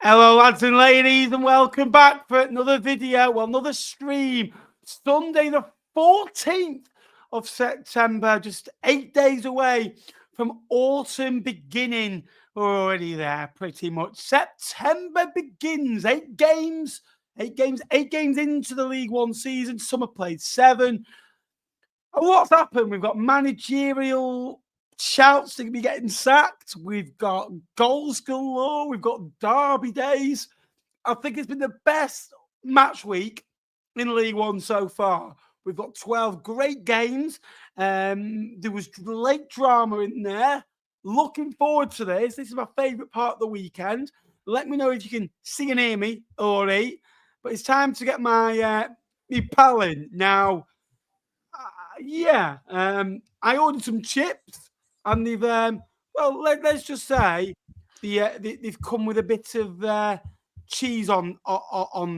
Hello, lads and ladies, and welcome back for another video, another stream. Sunday, the 14th of September, just 8 days away from autumn beginning. We're already there, pretty much. September begins. 8 games into the League One season. Some have played 7. A lot's happened. We've got managerial shouts to be getting sacked. We've got goals galore. We've got derby days. I think it's been the best match week in League One so far. We've got 12 great games. There was late drama in there. Looking forward to this. This is my favourite part of the weekend. Let me know if you can see and hear me, all right. But it's time to get my pal in. Now, I ordered some chips. And they've, let's just say they've come with a bit of cheese on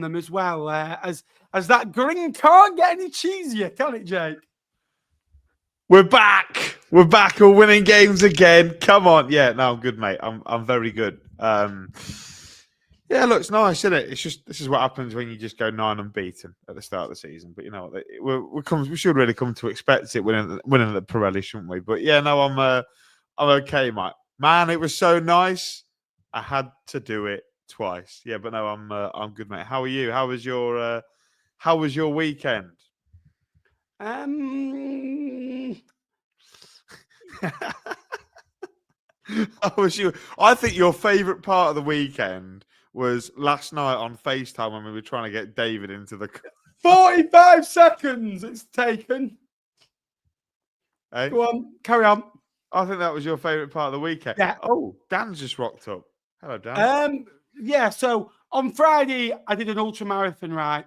them as well. As that green can't get any cheesier, can it, Jake? We're back. We're back. We're winning games again. Come on. Yeah, no, I'm good, mate. I'm very good. Yeah, it looks nice, isn't it? It's just this is what happens when you just go 9 unbeaten at the start of the season. But you know what? We should really come to expect it winning the Pirelli, shouldn't we? But yeah, no, I'm okay, mate. Man, it was so nice. I had to do it twice. Yeah, but no, I'm good, mate. How are you? How was your weekend? How was you? I think your favourite part of the weekend was last night on FaceTime when we were trying to get David into the 45 seconds it's taken. Hey? Go on, carry on. I think that was your favourite part of the weekend. Yeah. Oh, Dan's just rocked up. Hello, Dan. Yeah, so on Friday I did an ultra marathon, right?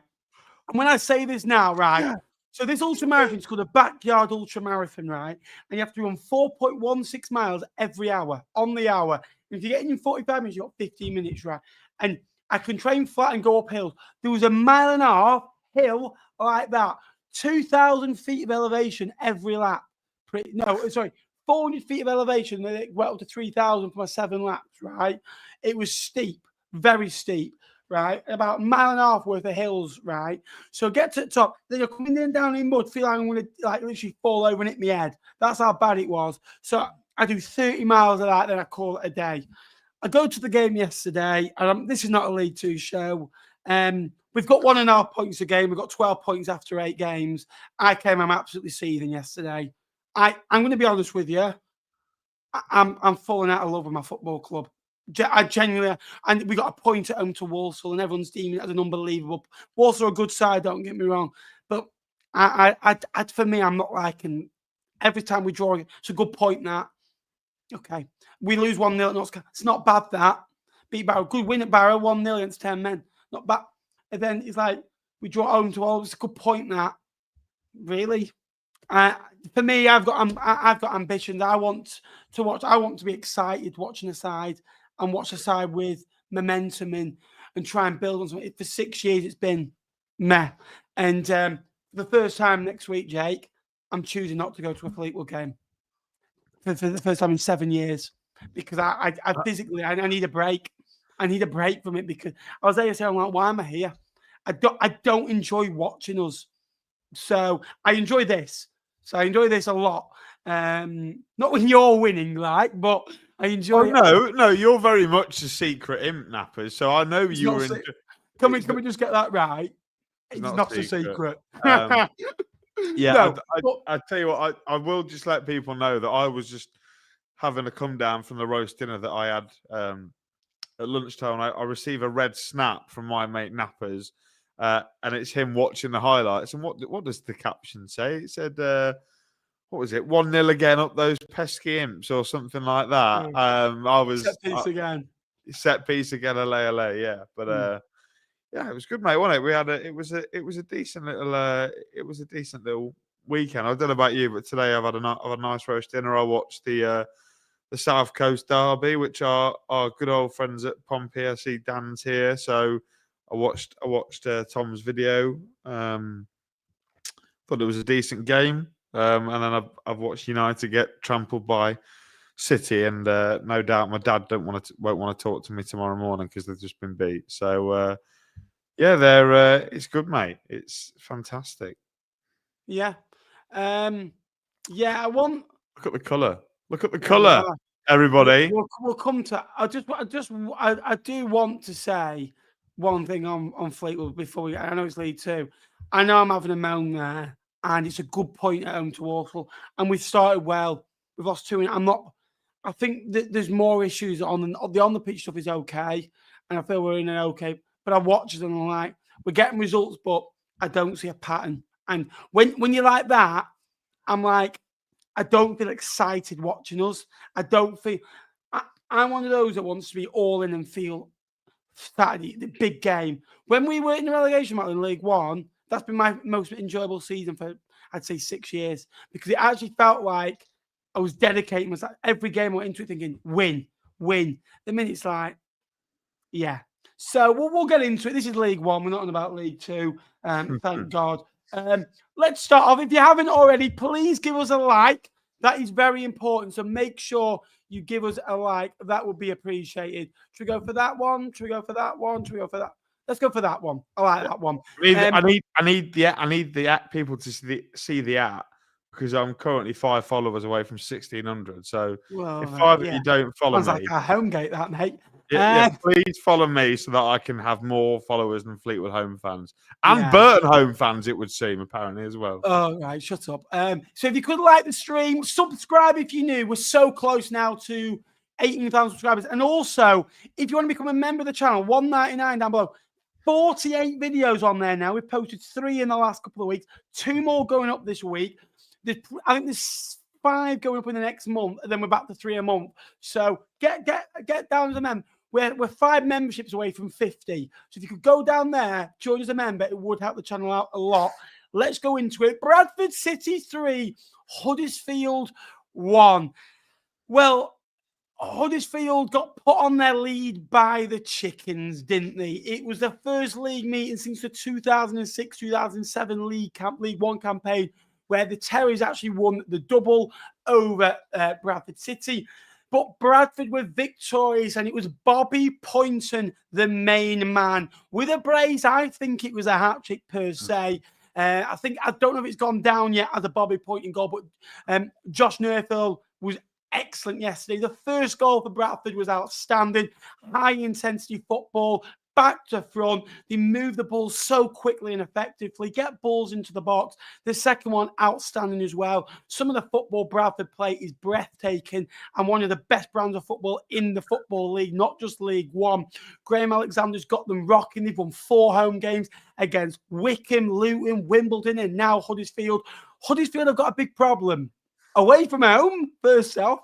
And when I say this now, right? Yeah. So this ultra marathon is called a backyard ultra marathon, right? And you have to run 4.16 miles every hour, on the hour. If you're getting in 45 minutes, you've got 15 minutes, right? And I can train flat and go up hills. There was a 1.5 mile hill like that, 2,000 feet of elevation every lap. 400 feet of elevation. Then it went up to 3,000 for my 7 laps, right? It was steep, very steep, right? About 1.5 miles worth of hills, right? So get to the top, then you're coming in down in mud, feel like I'm going to literally fall over and hit my head. That's how bad it was. So I do 30 miles of that, then I call it a day. I go to the game yesterday, and this is not a League Two show. We've got 1.5 points a game. We've got 12 points after 8 games. I'm absolutely seething yesterday. I'm going to be honest with you. I'm falling out of love with my football club. I genuinely, and we got a point at home to Walsall, and everyone's deeming it as an unbelievable. Walsall are a good side, don't get me wrong, but for me, I'm not liking. Every time we draw, it's a good point. That okay, we lose 1-0. It's not bad. That beat Barrow, good win at Barrow, 1-0 against 10 men, not bad. And then it's like we draw home to all. It's a good point. That really. For me, I've got ambitions. I want to watch. I want to be excited watching a side and watch a side with momentum and try and build on something. For 6 years, it's been meh. And the first time next week, Jake, I'm choosing not to go to a Fleetwood game for the first time in 7 years because I physically I need a break. I need a break from it because I was there saying, like, why am I here? I don't enjoy watching us. So I enjoy this. So I enjoy this a lot. Not when you're winning, like, but I enjoy. No, you're very much a secret imp, Nappers. So I know you were. Can we just get that right? It's not a secret. Yeah, no, I tell you what, I will just let people know that I was just having a come down from the roast dinner that I had at lunchtime. I received a red snap from my mate Nappers. And it's him watching the highlights. And what does the caption say? It said, what was it? 1-0 again up those pesky imps or something like that. I was set piece again. Set piece again, LA, yeah. But yeah, it was good, mate, wasn't it? We had it was a decent little weekend. I don't know about you, but today I've had a nice roast dinner. I watched the South Coast Derby, which are our good old friends at Pompey. I see Dan's here, so I watched Tom's video. Thought it was a decent game, and then I've watched United get trampled by City, and no doubt my dad won't want to talk to me tomorrow morning because they've just been beat. So yeah, it's good, mate. It's fantastic. Yeah. Yeah, I want. Look at the colour. Look at the colour, everybody. We'll come to. I do want to say one thing on Fleetwood before we. I know it's League Two. I know I'm having a moan there, and it's a good point at home to Walsall. And we've started well. We've lost 2. I'm not. I think that there's more issues on the pitch stuff is okay, and I feel we're in an okay. But I watch it and I'm like, we're getting results, but I don't see a pattern. And when you're like that, I'm like, I don't feel excited watching us. I don't feel. I'm one of those that wants to be all in and feel Saturday, the big game. When we were in the relegation battle in League One, that's been my most enjoyable season for, I'd say, 6 years, because it actually felt like I was dedicating myself. Every game I went into it thinking, win. The minute it's like, yeah. So we'll get into it. This is League One. We're not on about League Two. Thank God. Let's start off. If you haven't already, please give us a like. That is very important. So make sure you give us a like. That would be appreciated. Should we go for that one? Should we go for that one? Should we go for that? Let's go for that one. I like that one. I need the people to see the app, because I'm currently 5 followers away from 1,600. So if 5 of you don't follow me, sounds like a home gate, that, mate. Yeah, please follow me so that I can have more followers than Fleetwood home fans and Burton home fans, it would seem, apparently, as well. Oh, right, shut up. So if you could like the stream, subscribe if you're new. We're so close now to 18,000 subscribers. And also, if you want to become a member of the channel, $1.99 down below. 48 videos on there now. We've posted 3 in the last couple of weeks. 2 more going up this week. I think there's 5 going up in the next month, and then we're back to 3 a month. So get down as a member. We're 5 memberships away from 50. So if you could go down there, join as a member, it would help the channel out a lot. Let's go into it. Bradford City 3, Huddersfield 1. Well, Huddersfield got put on their lead by the Chickens, didn't they? It was the first league meeting since the 2006-2007 League One campaign, where the Terriers actually won the double over Bradford City. But Bradford were victorious, and it was Bobby Poynton, the main man. With a brace, I think it was a hat-trick per se. I don't know if it's gone down yet as a Bobby Poynton goal, but Josh Nerfield was excellent yesterday. The first goal for Bradford was outstanding. High-intensity football, back to front. They move the ball so quickly and effectively, get balls into the box. The second one, outstanding as well. Some of the football Bradford play is breathtaking and one of the best brands of football in the Football League, not just League One. Graham Alexander's got them rocking. They've won 4 home games against Wycombe, Luton, Wimbledon, and now Huddersfield. Huddersfield have got a big problem. Away from home, first off,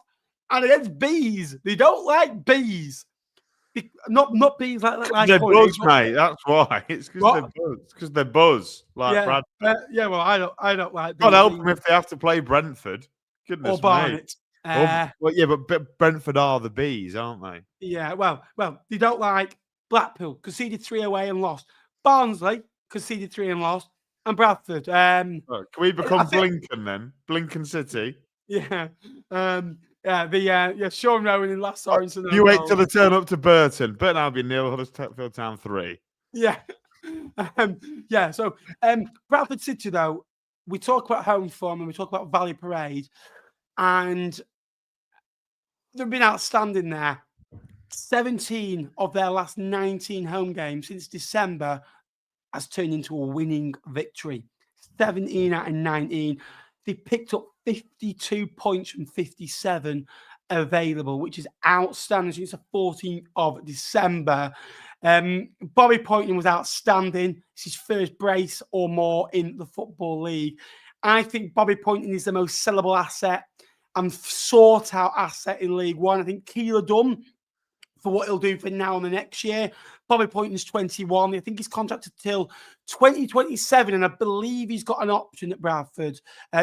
and against bees. They don't like bees. Not bees like they're buzz, mate. That's why. It's because they're buzz. Because they're buzz. Like Bradford. Well, I don't like bees. God help them if they have to play Brentford. Goodness or Barnet. But Brentford are the bees, aren't they? Yeah. Well, they don't like Blackpool. Conceded 3 away and lost. Barnsley conceded 3 and lost. And Bradford. Can we become Blinken then? Blinken City. Yeah. Sean Rowan in last Sorensen. You wait till they turn up to Burton. Burton will be nil, Huddersfield Town 3. Yeah. So Bradford City, though, we talk about home form and we talk about Valley Parade, and they've been outstanding there. 17 of their last 19 home games since December has turned into a winning victory. 17 out of 19. They picked up 52 points from 57 available, which is outstanding since the 14th of December. Bobby Poynton was outstanding. It's his first brace or more in the Football League. I think Bobby Poynton is the most sellable asset and sought-out asset in League One. I think Keeler Dunn, for what he'll do for now and the next year. Bobby Poynton's 21. I think he's contracted till 2027, and I believe he's got an option at Bradford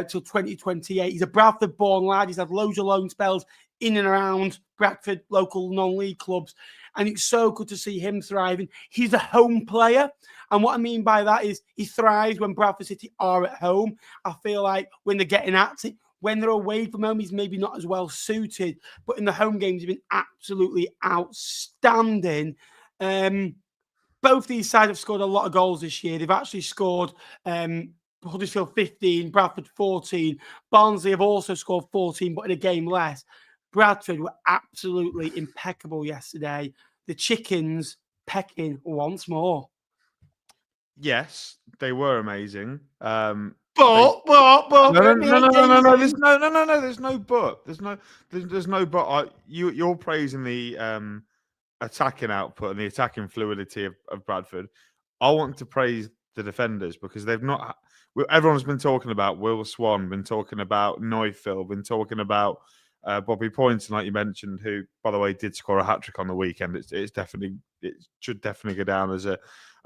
till 2028. He's a Bradford-born lad. He's had loads of loan spells in and around Bradford local non-league clubs, and it's so good to see him thriving. He's a home player, and what I mean by that is he thrives when Bradford City are at home. I feel like when they're getting at it, When they're away from home, he's maybe not as well suited. But in the home games, he's been absolutely outstanding. Both these sides have scored a lot of goals this year. They've actually scored Huddersfield 15, Bradford 14. Barnsley have also scored 14, but in a game less. Bradford were absolutely impeccable yesterday. The Chickens pecking once more. Yes, they were amazing. But No, there's no but. There's no but. You're praising the attacking output and the attacking fluidity of Bradford. I want to praise the defenders because they've not. Everyone's been talking about Will Swan, been talking about Neufeld, been talking about Bobby Poynton, like you mentioned, who, by the way, did score a hat-trick on the weekend. It should definitely go down as a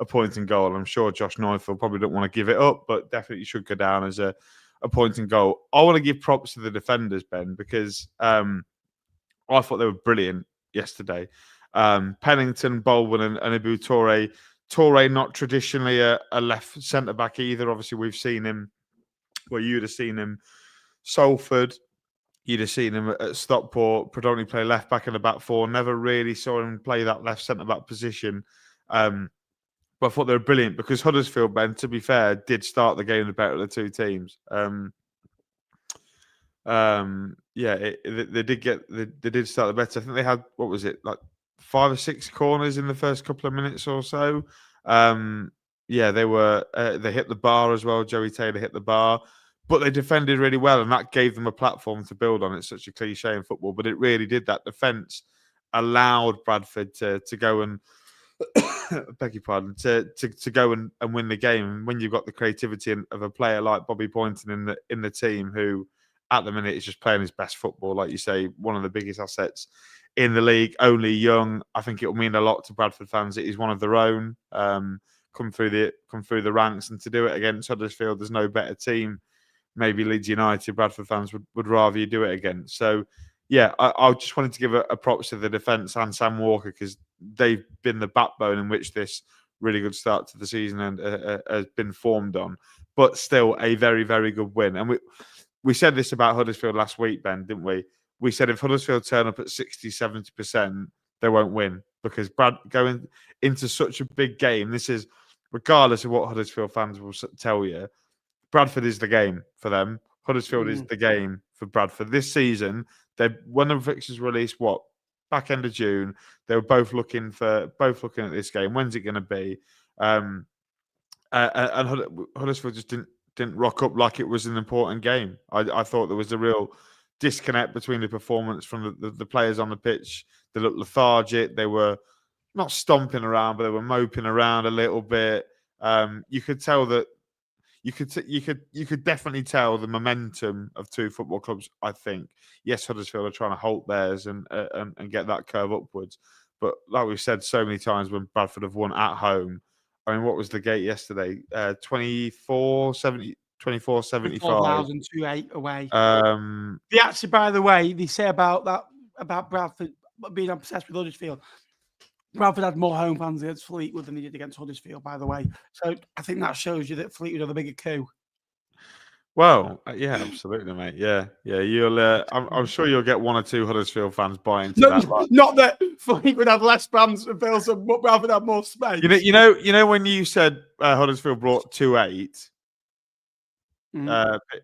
point and goal. I'm sure Josh Neufeld probably don't want to give it up, but definitely should go down as a point and goal. I want to give props to the defenders, Ben, because I thought they were brilliant yesterday. Pennington, Baldwin, and Ibu Toure. Toure, not traditionally a left centre back either. Obviously, we've seen him. Well, you'd have seen him Salford. You'd have seen him at Stockport, predominantly play left back in the back four. Never really saw him play that left centre back position. But I thought they were brilliant because Huddersfield, Ben, to be fair, did start the game the better of the two teams. They did start the better. I think they had, what was it, like 5 or 6 corners in the first couple of minutes or so. They were they hit the bar as well. Joey Taylor hit the bar, but they defended really well, and that gave them a platform to build on. It's such a cliche in football, but it really did. That defence allowed Bradford to go and beg your pardon, to go and win the game. And when you've got the creativity of a player like Bobby Poynton in the team, who at the minute is just playing his best football, like you say, one of the biggest assets in the league, only young. I think it will mean a lot to Bradford fans that he's one of their own, come through the ranks, and to do it against Huddersfield, there's no better team. Maybe Leeds United, Bradford fans would rather you do it against. So, yeah, I just wanted to give a props to the defence and Sam Walker, because they've been the backbone in which this really good start to the season and has been formed on. But still, a very, very good win. And we said this about Huddersfield last week, Ben, didn't we? We said if Huddersfield turn up at 60, 70%, they won't win, because going into such a big game, this is, regardless of what Huddersfield fans will tell you, Bradford is the game for them. Huddersfield is the game for Bradford. This season, when the fixtures released, back end of June, they were both looking at this game. When's it going to be? And Huddersfield just didn't rock up like it was an important game. I thought there was a real disconnect between the performance from the players on the pitch. They looked lethargic. They were not stomping around, but they were moping around a little bit. You could tell that. You could definitely tell the momentum of two football clubs. I think, yes, Huddersfield are trying to halt theirs and get that curve upwards. But like we've said so many times, when Bradford have won at home, I mean, what was the gate yesterday? 24-75. 4,028 away. They actually, by the way, they say about Bradford being obsessed with Huddersfield. Bradford had more home fans against Fleetwood than they did against Huddersfield, by the way. So I think that shows you that Fleetwood are the bigger coup. Well, yeah, absolutely, mate. Yeah. You'll. I'm sure you'll get 1 or 2 Huddersfield fans buying into that. Like, not that Fleetwood have less fans than Vale, but Bradford have more space. You know when you said Huddersfield brought 2.8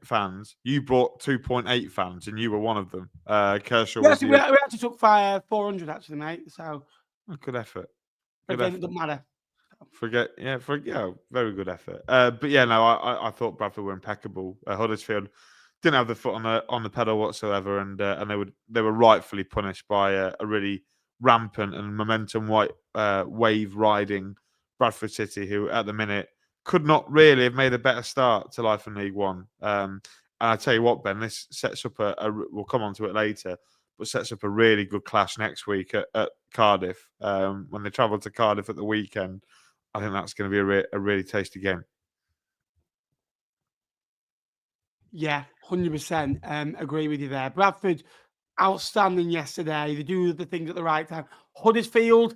fans, you brought 2.8 fans, and you were one of them. Kershaw. Yeah, we actually took 400, actually, mate. So. Good effort. It doesn't matter. Very good effort. But yeah, no, I thought Bradford were impeccable. Huddersfield didn't have the foot on the pedal whatsoever, and they were rightfully punished by a really rampant and momentum wave riding Bradford City, who at the minute could not really have made a better start to life in League One. And I tell you what, Ben, this sets up we'll come on to it later, but sets up a really good clash next week at Cardiff. When they travel to Cardiff at the weekend, I think that's going to be a really tasty game. Yeah, 100%. Agree with you there. Bradford, outstanding yesterday. They do the things at the right time. Huddersfield,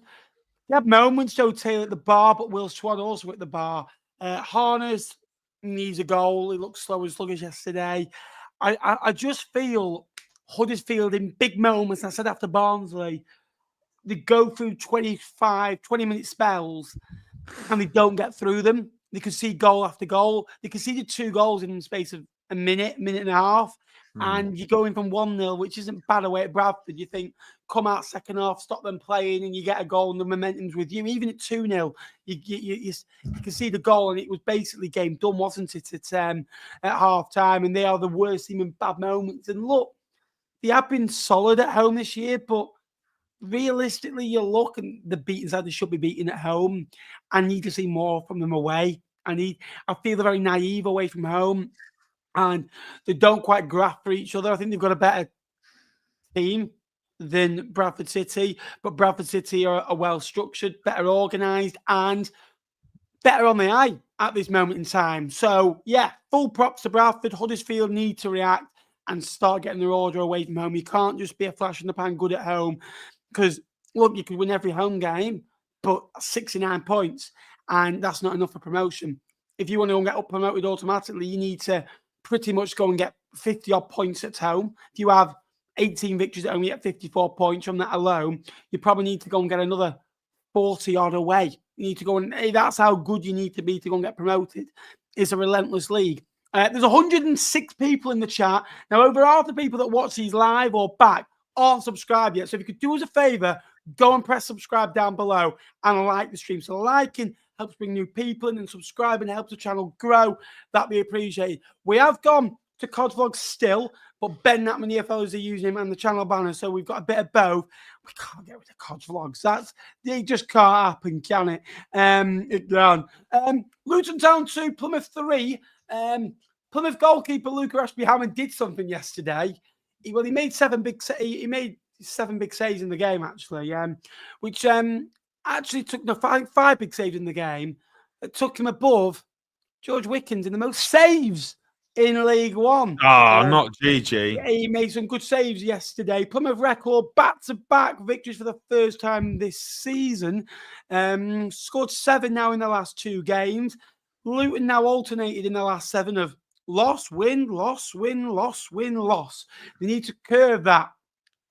they had moments, Joe Taylor at the bar, but Will Swan also at the bar. Harness needs a goal. He looked slow and sluggish yesterday. I just feel Huddersfield in big moments. I said after Barnsley, they go through 20-minute spells and they don't get through them. They can see goal after goal. They conceded 2 goals in the space of a minute and a half. And you're going from 1-0, which isn't bad away at Bradford. You think, come out second half, stop them playing, and you get a goal, and the momentum's with you. Even at 2-0, you can see the goal, and it was basically game done, wasn't it, at half time? And they are the worst team in bad moments. And look, they have been solid at home this year, but realistically, you look and the beaten side, they should be beaten at home. I need to see more from them away. I feel they're very naive away from home. And they don't quite grasp for each other. I think they've got a better team than Bradford City, but Bradford City are well structured, better organised, and better on the eye at this moment in time. So, yeah, full props to Bradford. Huddersfield need to react and start getting their order away from home. You can't just be a flash in the pan good at home because, look, you could win every home game, but 69 points, and that's not enough for promotion. If you want to go and get up promoted automatically, you need to pretty much go and get 50-odd points at home. If you have 18 victories at home, you get 54 points from that alone. You probably need to go and get another 40-odd away. You need to go and that's how good you need to be to go and get promoted. It's a relentless league. There's 106 people in the chat. Now, over half the people that watch these live or back aren't subscribed yet. So if you could do us a favour, go and press subscribe down below and like the stream. So liking helps bring new people in, and subscribing helps the channel grow. That'd be appreciated. We have gone to COD Vlogs still, but Ben Knapman, the FOs are using him and the channel banner, so we've got a bit of both. We can't get rid of COD Vlogs. It just can't happen, can it? It can. Luton Town 2, Plymouth 3. Plymouth goalkeeper Luca Ashby-Hammond did something yesterday. He made 7 big saves in the game, actually, which actually took 5 big saves in the game. It took him above George Wickens in the most saves in League One. Not GG. He made some good saves yesterday. Plymouth record back-to-back victories for the first time this season. Scored 7 now in the last 2 games. Luton now alternated in the last 7 of loss, win, loss, win, loss, win, loss. They need to curve that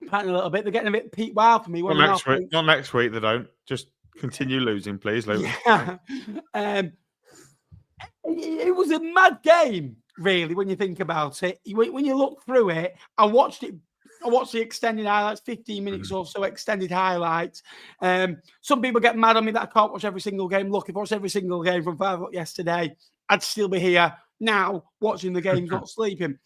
pattern a little bit. They're getting a bit Pete Wild for me. Not next week, they don't. Just continue losing, please, Luton. Yeah. It was a mad game, really, when you think about it. When you look through it, I watched the extended highlights, 15 minutes or so extended highlights. Some people get mad on me that I can't watch every single game. Look, if I watched every single game from 5 o'clock yesterday, I'd still be here now watching the games, not sleeping.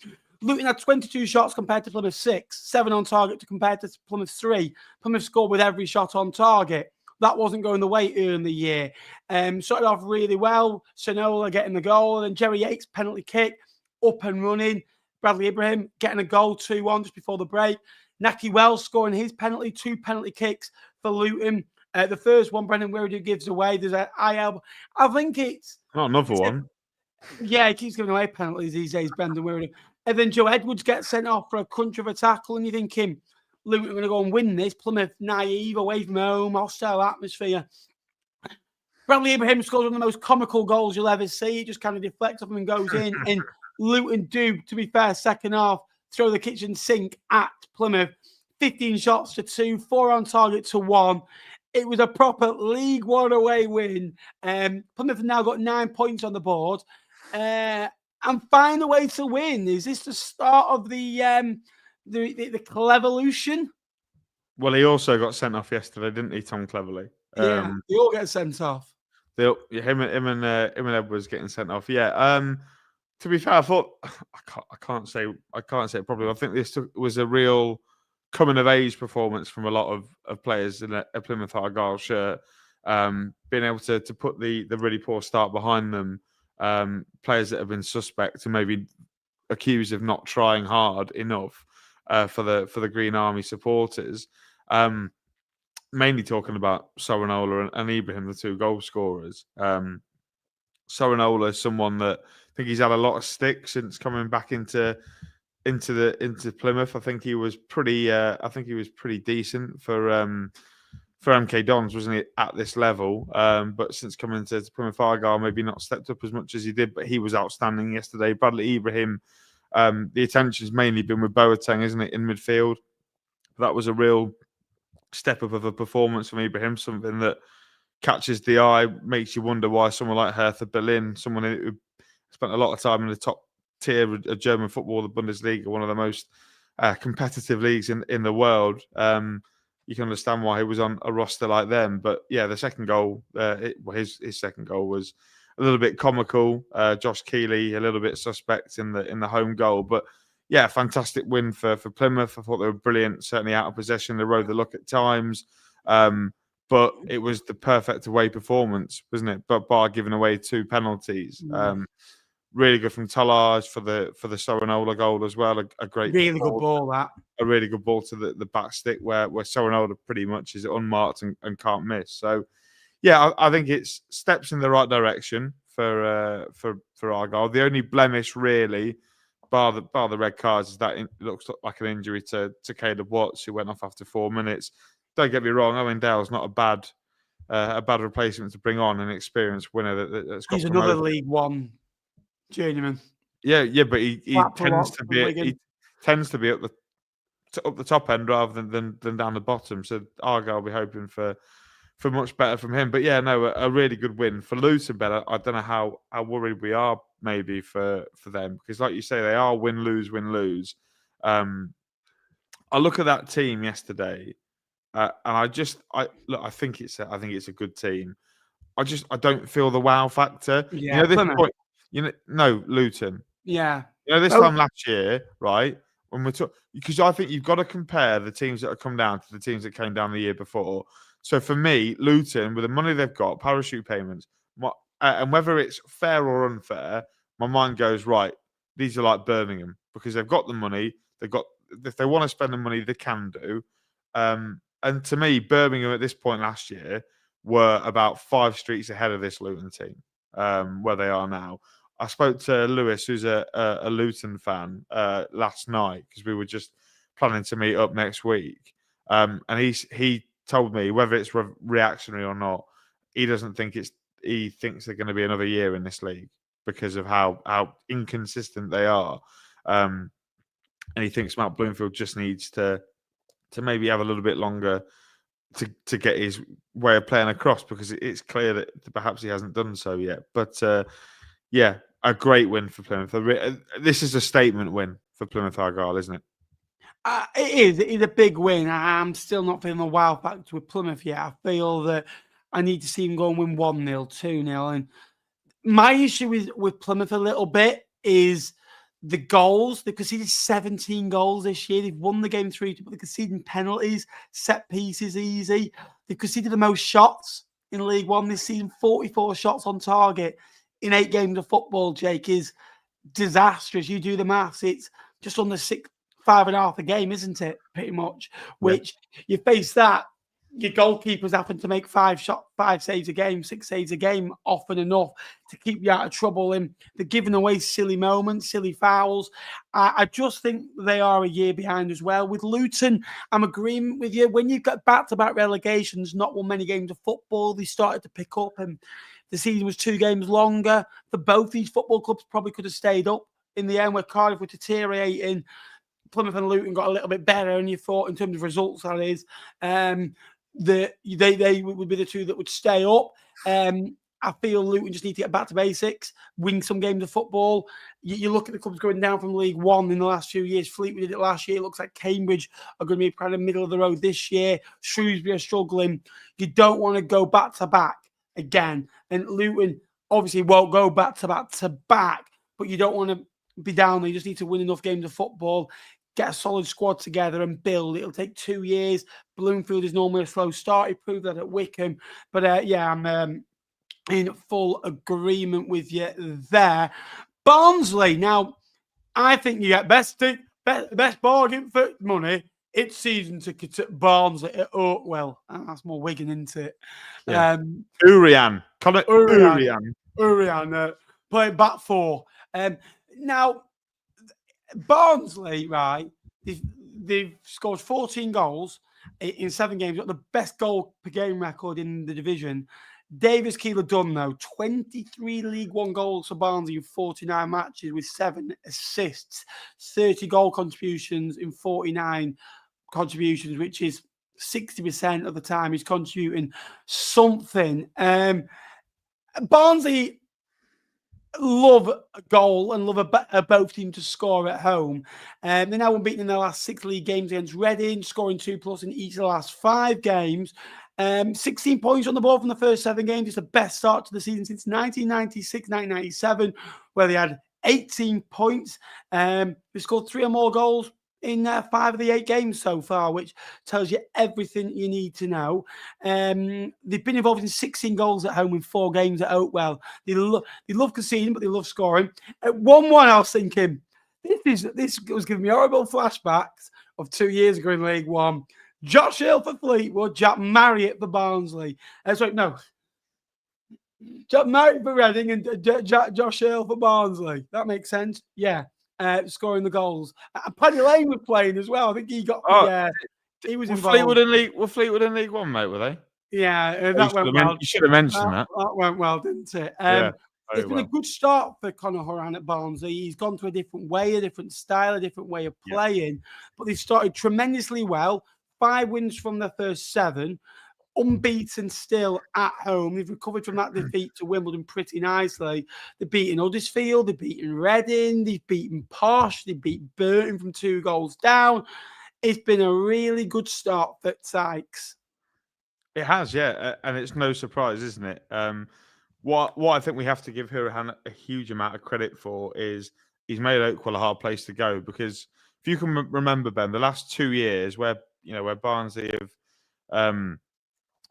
Luton had 22 shots compared to Plymouth 6, 7 on target compared to Plymouth 3. Plymouth scored with every shot on target. That wasn't going the way early in the year. Started off really well. Sonola getting the goal, and then Jerry Yates penalty kick, up and running. Bradley Ibrahim getting a goal 2-1 just before the break. Naki Wells scoring his penalty, 2 penalty kicks for Luton. The first one, Brendan Wirradu gives away. There's an eye elbow. I think it's another one. Yeah, he keeps giving away penalties these days, Brendan Wirradu. And then Joe Edwards gets sent off for a crunch of a tackle, and you're thinking, Luton are going to go and win this. Plymouth naive, away from home, hostile atmosphere. Bradley Ibrahim scores one of the most comical goals you'll ever see. It just kind of deflects off him and goes in. And Luton do, to be fair, second half, throw the kitchen sink at Plymouth. 15 shots to 2, 4 on target to 1. It was a proper League One away win. Plymouth have now got 9 points on the board and find a way to win. Is this the start of the Clevolution? Well, he also got sent off yesterday, didn't he, Tom Cleverley? Yeah, they all get sent off. Him and Edwards getting sent off. Yeah. To be fair, I thought I can't say it properly. I think this was a real coming of age performance from a lot of players in a Plymouth Argyle shirt. Being able to put the really poor start behind them, players that have been suspect and maybe accused of not trying hard enough for the Green Army supporters. Mainly talking about Sorinola and Ibrahim, the 2 goal scorers. Sorinola is someone that I think he's had a lot of stick since coming back into Plymouth. I think he was pretty decent for MK Dons, wasn't he, at this level? But since coming to Plymouth Argyle, maybe not stepped up as much as he did, but he was outstanding yesterday. Bradley Ibrahim The attention's mainly been with Boateng, isn't it, in midfield? That was a real step up of a performance from Ibrahim, something that catches the eye, makes you wonder why someone like Hertha Berlin, someone who spent a lot of time in the top tier of German football, the Bundesliga, one of the most competitive leagues in the world. You can understand why he was on a roster like them. But yeah, the second goal, his second goal was a little bit comical. Josh Keeley, a little bit suspect in the home goal, but yeah, fantastic win for Plymouth. I thought they were brilliant, certainly out of possession. They rode the luck at times. But it was the perfect away performance, wasn't it? But bar giving away 2 penalties. Really good from Talaj for the Sorinola goal as well. A great really good ball, that. A really good ball to the back stick where Sorinola pretty much is unmarked and can't miss. So yeah, I think it's steps in the right direction for Argyle. The only blemish really, bar the red cards, is that it looks like an injury to Caleb Watts, who went off after 4 minutes. Don't get me wrong, Owen Dale's not a bad replacement to bring on, an experienced winner that's got. He's another League One journeyman. Yeah, but he tends to be up the top end rather than down the bottom. So Argyle will be hoping for much better from him. But yeah, no, a really good win for Luton. But I don't know how worried we are maybe for them, because like you say, they are win lose. I look at that team yesterday. And I think it's a good team. I don't feel the wow factor. Yeah, Luton. Yeah, this time last year, right? When we took, because I think you've got to compare the teams that have come down to the teams that came down the year before. So for me, Luton, with the money they've got, parachute payments, and whether it's fair or unfair, my mind goes, right, these are like Birmingham, because they've got the money. If they want to spend the money, they can do. And to me, Birmingham at this point last year were about 5 streets ahead of this Luton team, where they are now. I spoke to Lewis, who's a Luton fan, last night, because we were just planning to meet up next week. And he told me, whether it's reactionary or not, he thinks they're going to be another year in this league because of how inconsistent they are. And he thinks Matt Bloomfield just needs to maybe have a little bit longer to get his way of playing across, because it's clear that perhaps he hasn't done so yet. But yeah, a great win for Plymouth. This is a statement win for Plymouth Argyle, isn't it? It is a big win. I'm still not feeling the wow factor with Plymouth yet. I feel that I need to see him go and win 1-0, 2-0. And my issue with Plymouth a little bit is the goals. They've conceded 17 goals this year. They've won the game 3-2, but they're conceding penalties, set pieces easy. They've conceded the most shots in League One this season, 44 shots on target in 8 games of football, Jake, is disastrous. You do the maths, it's just under 5.5 a game, isn't it? Pretty much. Which you face that, your goalkeepers happen to make 5 saves a game, 6 saves a game, often enough to keep you out of trouble. And they're giving away silly moments, silly fouls. I just think they are a year behind as well. With Luton, I'm agreeing with you. When you've got back-to-back relegations, not won many games of football, they started to pick up, and the season was 2 games longer. For both these football clubs, probably could have stayed up in the end, where Cardiff were deteriorating. Plymouth and Luton got a little bit better, and you thought, in terms of results, that is, that they would be the 2 that would stay up. I feel Luton just need to get back to basics, win some games of football. You look at the clubs going down from League One in the last few years. Fleetwood did it last year. It looks like Cambridge are going to be kind of middle of the road this year. Shrewsbury are struggling. You don't want to go back to back again. And Luton obviously won't go back to back, but you don't want to be down there. You just need to win enough games of football, get a solid squad together and build. It'll take 2 years. Bloomfield is normally a slow start. He proved that at Wycombe. But yeah, I'm in full agreement with you there. Barnsley. Now, I think you get best bargain for money. It's season ticket at Barnsley at Oakwell. That's more Wigan, isn't it? Yeah. Urian. Call it Urian. Urian. Playing back 4. Now, Barnsley, right, they've scored 14 goals in 7 games. Got the best goal per game record in the division. Davis Keeler Dunn, though, 23 League One goals for Barnsley in 49 matches with 7 assists, 30 goal contributions in 49 contributions, which is 60% of the time he's contributing something. Barnsley love a goal and love a both team to score at home. They're now unbeaten in their last 6 league games against Reading, scoring 2+ in each of the last 5 games. 16 points on the board from the first 7 games. It's the best start to the season since 1996-1997, where they had 18 points. They scored 3 or more goals in 5 of the 8 games so far, which tells you everything you need to know. They've been involved in 16 goals at home in 4 games at Oakwell. They love conceding, but they love scoring. At 1-1, I was thinking, this was giving me horrible flashbacks of 2 years ago in League One. Josh Hill for Fleetwood, Jack Marriott for Barnsley. Sorry, no. Jack Marriott for Reading and Josh Hill for Barnsley. That makes sense? Yeah. Scoring the goals. Paddy Lane was playing as well. I think he got he was involved. Fleetwood in League One, mate, were they? Yeah, that went well. You should have mentioned that. That went well, didn't it? It's been a good start for Conor Horan at Barnsley. He's gone to a different way, a different style, a different way of playing. But they started tremendously well. 5 wins from their first 7. Unbeaten still at home. They've recovered from that defeat to Wimbledon pretty nicely. They've beaten Huddersfield, they've beaten Reading, they've beaten Posh, they've beaten Burton from 2 goals down. It's been a really good start for Sykes. It has, yeah, and it's no surprise, isn't it? What I think we have to give Horan a huge amount of credit for is he's made Oakwell a hard place to go, because if you can remember, Ben, the last 2 years where Barnsley have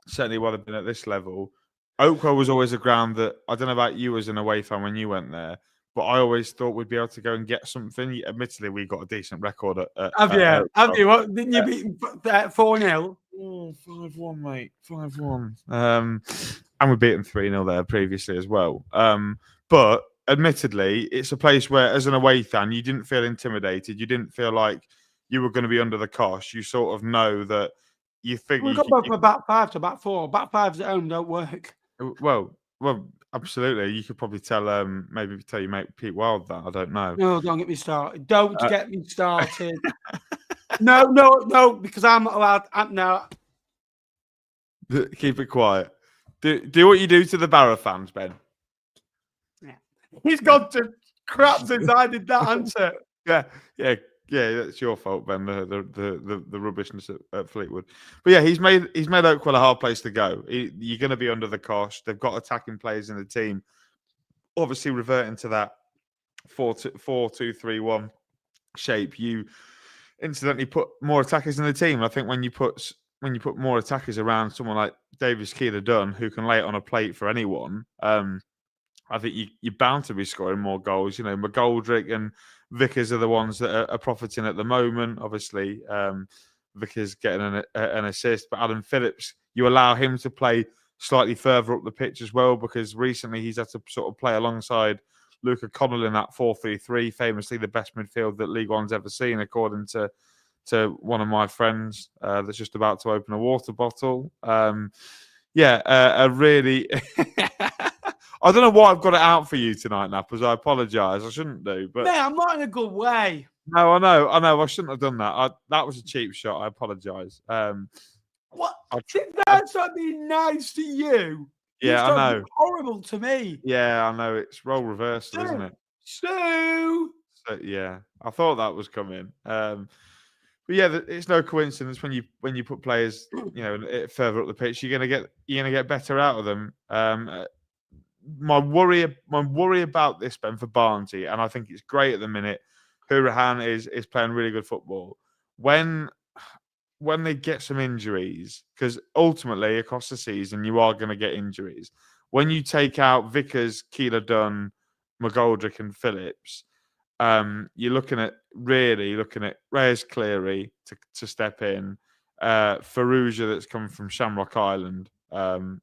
certainly while they've been at this level, Oakwell was always a ground that, I don't know about you as an away fan when you went there, but I always thought we'd be able to go and get something. Admittedly, we got a decent record at Have you? What, didn't you beat 4-0? 5-1, mate. 5-1. And we beat them 3-0 there previously as well. But admittedly, it's a place where, as an away fan, you didn't feel intimidated. You didn't feel like you were going to be under the cosh. You sort of know that you figure. We've got from a back 5 to back 4. Back 5s at home don't work. Well, absolutely. You could probably tell, maybe tell your mate Pete Wild that. I don't know. No, don't get me started. Don't get me started. No, because I'm not allowed. No. Keep it quiet. Do what you do to the Barrow fans, Ben. Yeah. He's gone to crap since I did that answer. Yeah, that's your fault, Ben. The rubbishness at Fleetwood, but yeah, he's made Oakwell a hard place to go. You're going to be under the cosh. They've got attacking players in the team. Obviously, reverting to that 4-2-3-1 shape, you incidentally put more attackers in the team. I think when you put more attackers around someone like Davis Keeler Dunn, who can lay it on a plate for anyone, I think you're bound to be scoring more goals. McGoldrick and Vickers are the ones that are profiting at the moment. Obviously, Vickers getting an assist, but Adam Phillips, you allow him to play slightly further up the pitch as well, because recently he's had to sort of play alongside Luca Connell in that 4-3-3, famously the best midfield that League One's ever seen, according to one of my friends that's just about to open a water bottle. A really... I don't know why I've got it out for you tonight, Nappers. I apologise. I shouldn't do, but I'm not in a good way. No, I know. I shouldn't have done that. That was a cheap shot. I apologise. What? That's not being nice to you. Yeah, I know. Horrible to me. Yeah, I know. It's role reversal, isn't it? So yeah, I thought that was coming. But yeah, it's no coincidence when you put players, further up the pitch, you're gonna get better out of them. My worry about this, Ben, for Barnsley, and I think it's great at the minute. Horan is playing really good football. When they get some injuries, because ultimately across the season you are going to get injuries. When you take out Vickers, Keeler Dunn, McGoldrick, and Phillips, you're looking at Reyes Cleary to step in, Faruja that's come from Shamrock Island,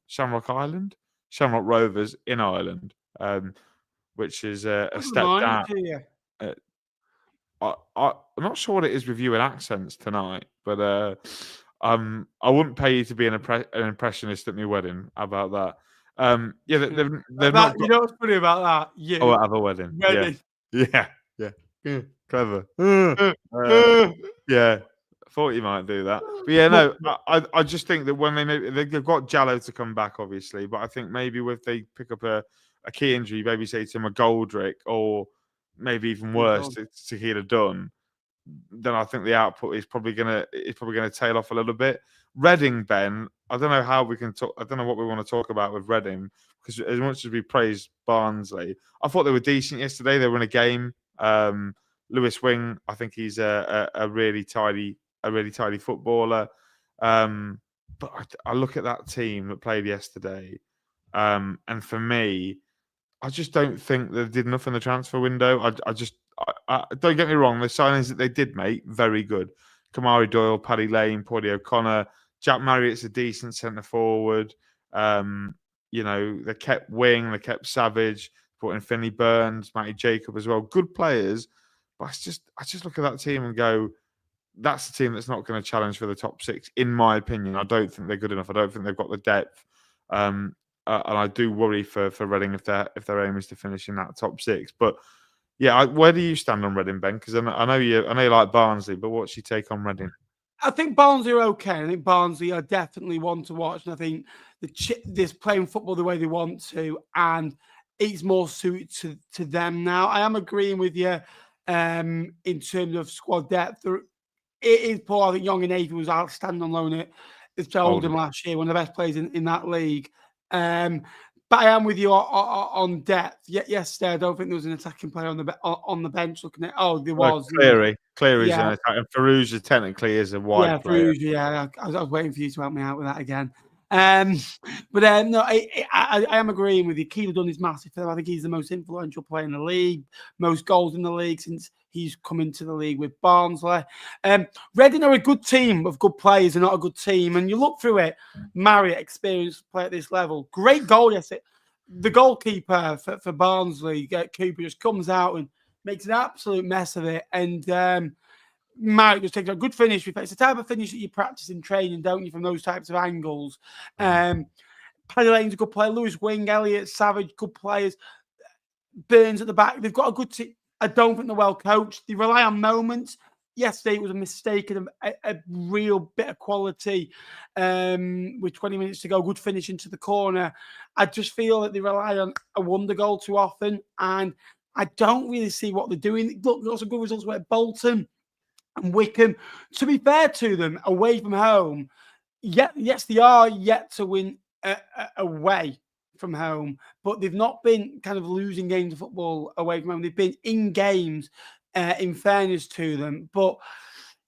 Shamrock Rovers in Ireland, which is a step down. I'm not sure what it is with you and accents tonight, but I wouldn't pay you to be an impressionist at my wedding. How about that? Yeah, they've not got. You know what's funny about that? Oh, You at a wedding. wedding. Yeah. Clever. Yeah. I thought you might do that. But yeah, no, I just think that when they've got Jallo to come back, obviously, but I think maybe if they pick up a key injury, maybe say to him a Goldrick or maybe even worse to Keela Dunn, then I think the output is probably gonna tail off a little bit. Reading, Ben, I don't know how we can talk. I don't know what we want to talk about with Reading because as much as we praise Barnsley, I thought they were decent yesterday. They were in a game. Lewis Wing, I think he's a really tidy footballer. But I look at that team that played yesterday, and for me, I just don't think they did enough in the transfer window. I don't get me wrong, the signings that they did make, very good. Kamari Doyle, Paddy Lane, Paddy O'Connor, Jack Marriott's a decent centre forward. They kept Wing, they kept Savage, brought in Finley Burns, Matty Jacob as well. Good players. But I just look at that team and go, that's the team that's not going to challenge for the top six, in my opinion. I don't think they're good enough. I don't think they've got the depth. And I do worry for Reading if their aim is to finish in that top six. But yeah, where do you stand on Reading, Ben? Because I know you like Barnsley, but what's your take on Reading? I think Barnsley are okay. I think Barnsley are definitely one to watch, and I think they're playing football the way they want to, and it's more suited to them now. I am agreeing with you in terms of squad depth. It is poor. I think Young and Navy was outstanding on loan at Oldham last year, one of the best players in that league. But I am with you on depth. Yesterday, I don't think there was an attacking player on the bench looking at. Oh, there was. Cleary's an attack, and Ferrugia technically is a wide player. Ferrugia, I was waiting for you to help me out with that again. No, I am agreeing with you. Keela Dunn is massive for them. I think he's the most influential player in the league, most goals in the league since he's come into the league with Barnsley. Reading are a good team of good players. They're not a good team. And you look through it, Marriott, experienced play at this level. Great goal yesterday. The goalkeeper for Barnsley, Cooper, just comes out and makes an absolute mess of it. And Marriott just takes a good finish. It's the type of finish that you practice in training, don't you, from those types of angles. Paddy Lane's a good player. Lewis Wing, Elliott, Savage, good players. Burns at the back. They've got a good team. I don't think they're well coached. They rely on moments. Yesterday it was a mistake and a real bit of quality with 20 minutes to go. Good finish into the corner. I just feel that they rely on a wonder goal too often, and I don't really see what they're doing. Look, got some good results with Bolton and Wycombe. To be fair to them, away from home, yes, they are yet to win away from home, but they've not been kind of losing games of football away from home. They've been in games, in fairness to them. But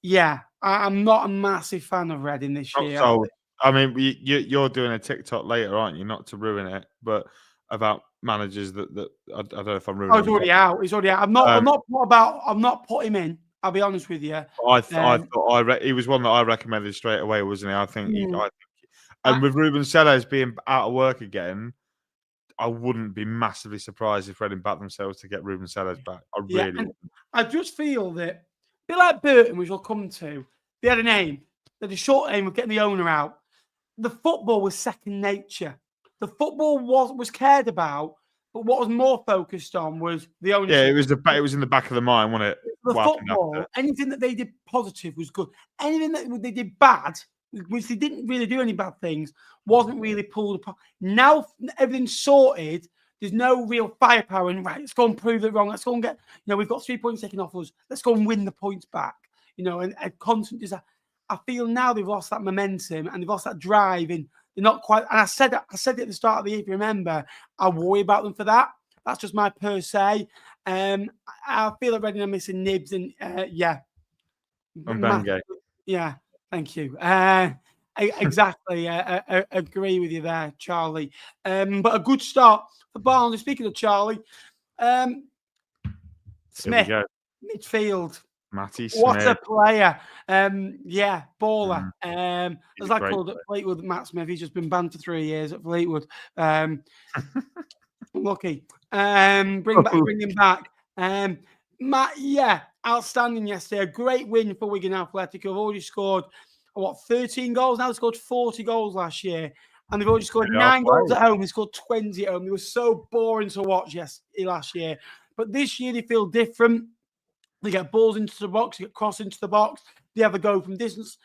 yeah, I'm not a massive fan of Reading this year. So, I mean, you're doing a TikTok later, aren't you? Not to ruin it, but about managers that I don't know if I'm ruining. Oh, it's already out. It's already out. I'm not put him in. I'll be honest with you. I thought he was one that I recommended straight away, wasn't he? I think. And with Ruben Sellers being out of work again, I wouldn't be massively surprised if Reading backed themselves to get Ruben Sellers back. I really wouldn't. I just feel that, a bit like Burton, which we'll come to, they had an aim. They had a short aim of getting the owner out. The football was second nature. The football was cared about, but what was more focused on was the ownership. Yeah, it was in the back of the mind, wasn't it? The football, anything that they did positive was good. Anything that they did bad, which they didn't really do any bad things, wasn't really pulled apart. Now everything's sorted. There's no real firepower. And right, let's go and prove it wrong. Let's go and get, we've got 3 points taken off us. Let's go and win the points back. And constant desire. I feel now they've lost that momentum and they've lost that drive. And they're not quite. And I said it at the start of the year. If you remember, I worry about them for that. That's just my per se. I feel that Reading are missing nibs and yeah. And Bangay. Yeah. Thank you. Exactly. I agree with you there, Charlie. But a good start for Barnsley. Speaking of Charlie, Smith, midfield. Matty Smith. What a player. Baller. As I called it, Fleetwood, Matt Smith. He's just been banned for 3 years at Fleetwood. Lucky. Bring him back. Matt, outstanding yesterday. A great win for Wigan Athletic, who've already scored, 13 goals now? They scored 40 goals last year. And they've only scored They are 9 goals playing. at home. They scored 20 at home. They were so boring to watch last year. But this year they feel different. They get balls into the box, they get cross into the box. They have a go from distance.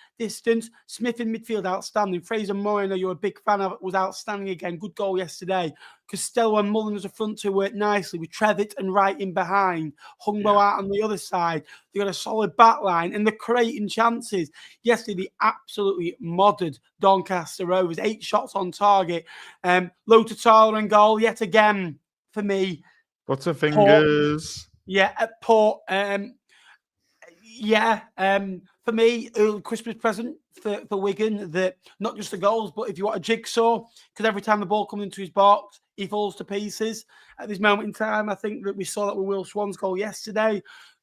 Smith in midfield, outstanding. Fraser Moore, I know you're a big fan of, was outstanding again. Good goal yesterday. Costello and Mullen as a front two worked nicely with Trevitt and Wright in behind. Hungbo out on the other side. They got a solid back line and they're creating chances. Yesterday, they absolutely modded Doncaster Rovers. 8 shots on target. Lototala and goal yet again for me. Butterfingers. Yeah, at Port. For me, early Christmas present for Wigan. That not just the goals, but if you want a jigsaw, because every time the ball comes into his box, he falls to pieces. At this moment in time, I think that we saw that with Will Swan's goal yesterday.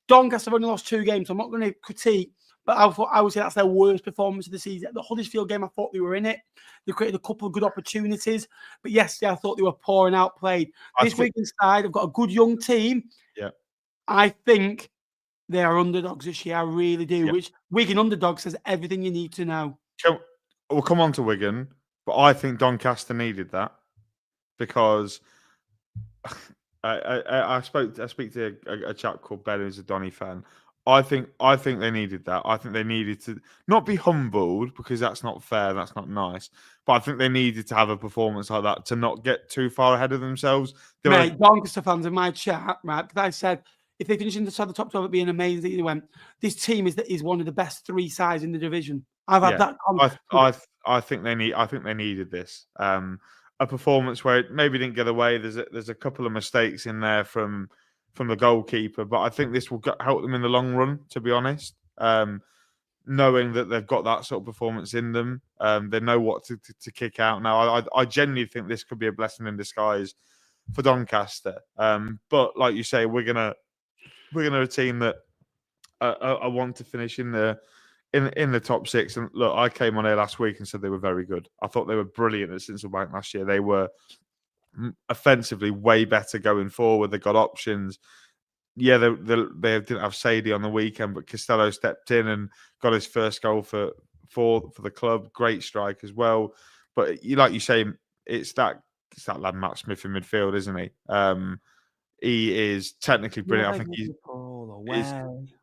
Doncaster have only lost 2 games. So I'm not going to critique, but I would say that's their worst performance of the season. The Huddersfield game, I thought they were in it. They created a couple of good opportunities, but yesterday I thought they were poor and outplayed. This Wigan side have got a good young team. Yeah. I think they are underdogs this year. I really do. Yeah. Which Wigan underdog says everything you need to know. We'll come on to Wigan, but I think Doncaster needed that because I speak to a chap called Ben who's a Donny fan. I think they needed that. I think they needed to not be humbled because that's not fair, that's not nice. But I think they needed to have a performance like that to not get too far ahead of themselves. Doncaster fans in my chat, right? Because I said if they finish inside the top 12, it'd be an amazing. They went, this team is one of the best 3 sides in the division. I've had that. I think they needed this. A performance where it maybe didn't get away. There's a couple of mistakes in there from the goalkeeper, but I think this will help them in the long run, to be honest. Knowing that they've got that sort of performance in them, they know what to kick out. Now, I genuinely think this could be a blessing in disguise for Doncaster. But like you say, we're gonna a team that I want to finish in the top 6. And look, I came on here last week and said they were very good. I thought they were brilliant at Sincilbank last year. They were offensively way better going forward. They got options. Yeah, they didn't have Sadie on the weekend, but Costello stepped in and got his first goal for the club. Great strike as well. But like you say, it's that lad Matt Smith in midfield, isn't he? He is technically brilliant. I think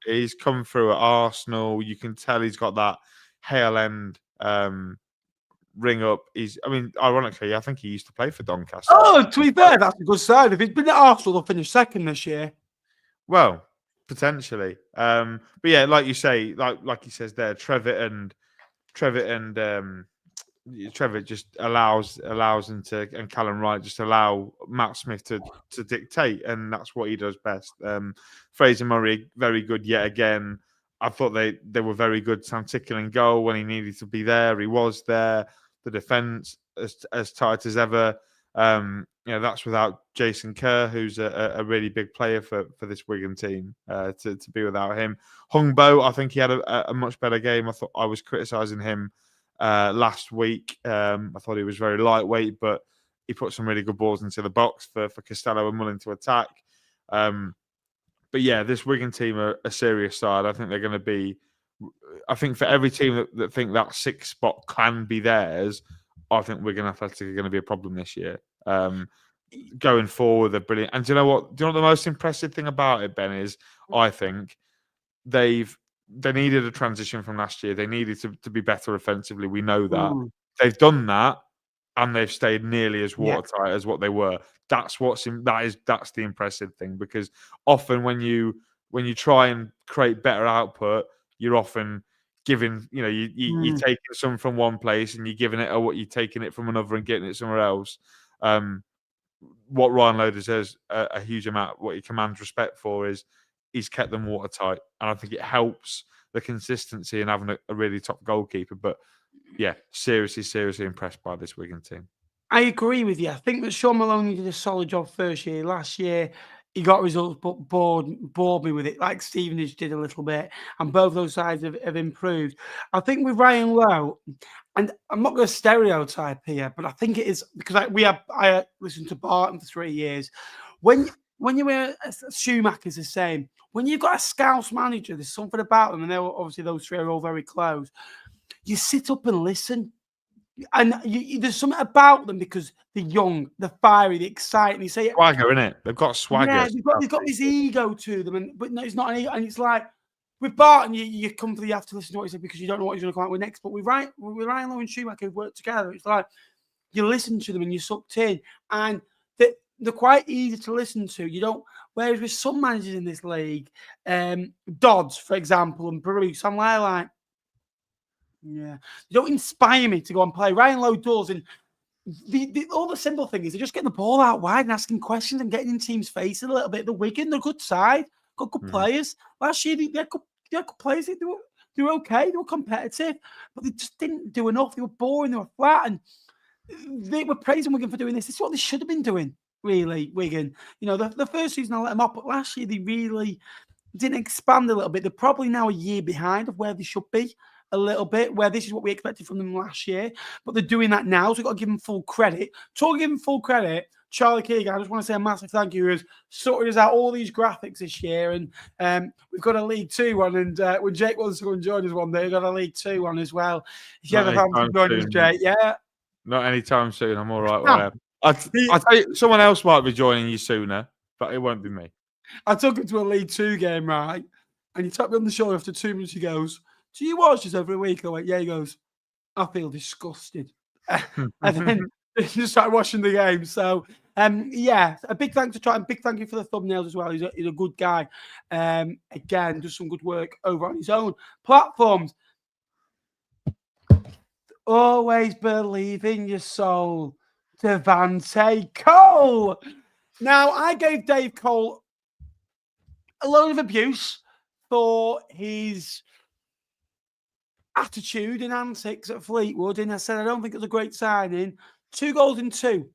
he's come through at Arsenal. You can tell he's got that Hale End ring up. Ironically, I think he used to play for Doncaster. Oh, to be fair, that's a good side. If he'd been at Arsenal, they'll finish second this year. Well, potentially. But yeah, like you say, like he says there, Trevitt and Trevitt just allows him to, and Callum Wright just allow Matt Smith to dictate, and that's what he does best. Fraser Murray, very good yet again. I thought they were very good. Sam Tickle in goal when he needed to be there. He was there. The defence as tight as ever. That's without Jason Kerr, who's a really big player for this Wigan team. To be without him, Hungbo, I think he had a much better game. I thought I was criticising him last week. I thought he was very lightweight, but he put some really good balls into the box for Costello and Mullen to attack. But yeah, this Wigan team are a serious side. I think they're going to be. I think for every team that think that 6th spot can be theirs, I think Wigan Athletic are going to be a problem this year. Going forward, they're brilliant. And do you know what? Do you know what the most impressive thing about it, Ben, is? I think they needed a transition from last year. They needed to be better offensively. We know that. They've done that, and they've stayed nearly as watertight as what they were. That's the impressive thing, because often when you try and create better output, you're often giving, you're taking some from one place and you're giving it, or you're taking it from another and getting it somewhere else. What Ryan Lowe deserves a huge amount, what he commands respect for, is he's kept them watertight, and I think it helps the consistency in having a really top goalkeeper. But yeah, seriously impressed by this Wigan team. I agree with you. I think that Sean Maloney did a solid job first year. Last year, he got results, but bored me with it, like Stevenage did a little bit. And both those sides have improved. I think with Ryan Lowe, and I'm not going to stereotype here, but I think it is because I listened to Barton for 3 years. When you were Schumacher's the same. When you've got a Scouse manager, there's something about them, and obviously those 3 are all very close. You sit up and listen. And there's something about them because they're young, they're fiery, they're exciting. You say, Swagger, innit? They've got swagger. yeah, they've got this ego to them, but no, it's not an ego. And it's like with Barton, you come for you have to listen to what he said because you don't know what he's going to come out with next. But with Ryan Lowe and Schumacher, who've worked together, it's like you listen to them and you're sucked in, and they're quite easy to listen to. You don't. Whereas with some managers in this league, Dodds, for example, and Bruce, I'm like, yeah, they don't inspire me to go and play. Ryan Lowe does, and all the simple thing is they're just getting the ball out wide and asking questions and getting in teams' faces a little bit. The Wigan, they're a good side, got good players. Last year, they had good players. They were okay, they were competitive, but they just didn't do enough. They were boring, they were flat, and they were praising Wigan for doing this. This is what they should have been doing, really, Wigan. You know, the first season I let them up, but last year they really didn't expand a little bit. They're probably now a year behind of where they should be. A little bit, where this is what we expected from them last year, but they're doing that now, so we've got to give them full credit. To give them full credit, Charlie Keegan, I just want to say a massive thank you. Who has sorted us out all these graphics this year, and we've got a League 2 one, and when Jake wants to go and join us one day, we've got a League 2 one as well. If you ever fancy joining us, Jake, yeah? Not anytime soon, I'm all right where I am. I tell you, someone else might be joining you sooner, but it won't be me. I took him to a League 2 game, right? And he tapped me on the shoulder after 2 minutes, he goes, do you watch this every week? I went, yeah. He goes, I feel disgusted. And then he just started watching the game. So, yeah, a big thanks to Trot and big thank you for the thumbnails as well. He's a good guy. Again, does some good work over on his own platforms. Always believe in your soul. Devante Cole. Now, I gave Dave Cole a load of abuse for his attitude and antics at Fleetwood, and I said I don't think it was a great signing. 2 goals in 2,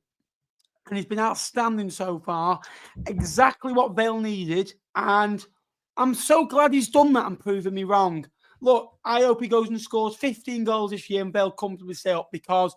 and he's been outstanding so far. Exactly what Vale needed, and I'm so glad he's done that and proven me wrong. Look, I hope he goes and scores 15 goals this year and Vale comfortably stay up, because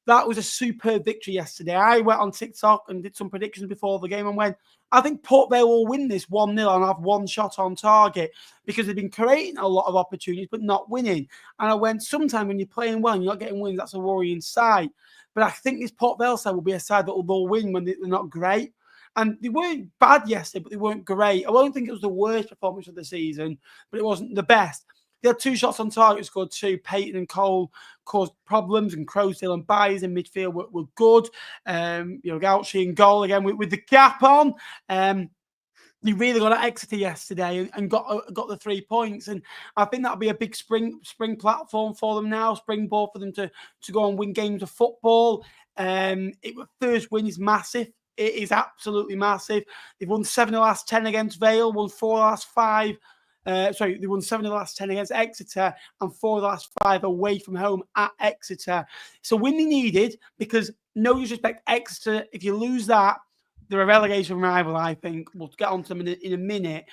that was a superb victory yesterday. I went on TikTok and did some predictions before the game and went, I think Port Vale will win this 1-0 and have one shot on target, because they've been creating a lot of opportunities but not winning. And I went, sometimes when you're playing well and you're not getting wins, that's a worrying sight. But I think this Port Vale side will be a side that will win when they're not great. And they weren't bad yesterday, but they weren't great. I don't think it was the worst performance of the season, but it wasn't the best. They had 2 shots on target, scored 2. Payton and Cole caused problems, and Crowsdale and Byers in midfield were good. Gauchi and goal again with the gap on. They really got at Exeter yesterday and got the 3 points. And I think that'll be a big spring platform for them now, springboard for them to go and win games of football. First win is massive. It is absolutely massive. They've won 7 of the last 10 against Vale, won 4 of the last 5. They won 7 of the last 10 against Exeter and 4 of the last 5 away from home at Exeter. So win they needed, because no disrespect, Exeter, if you lose that, they're a relegation rival, I think. We'll get on to them in a minute.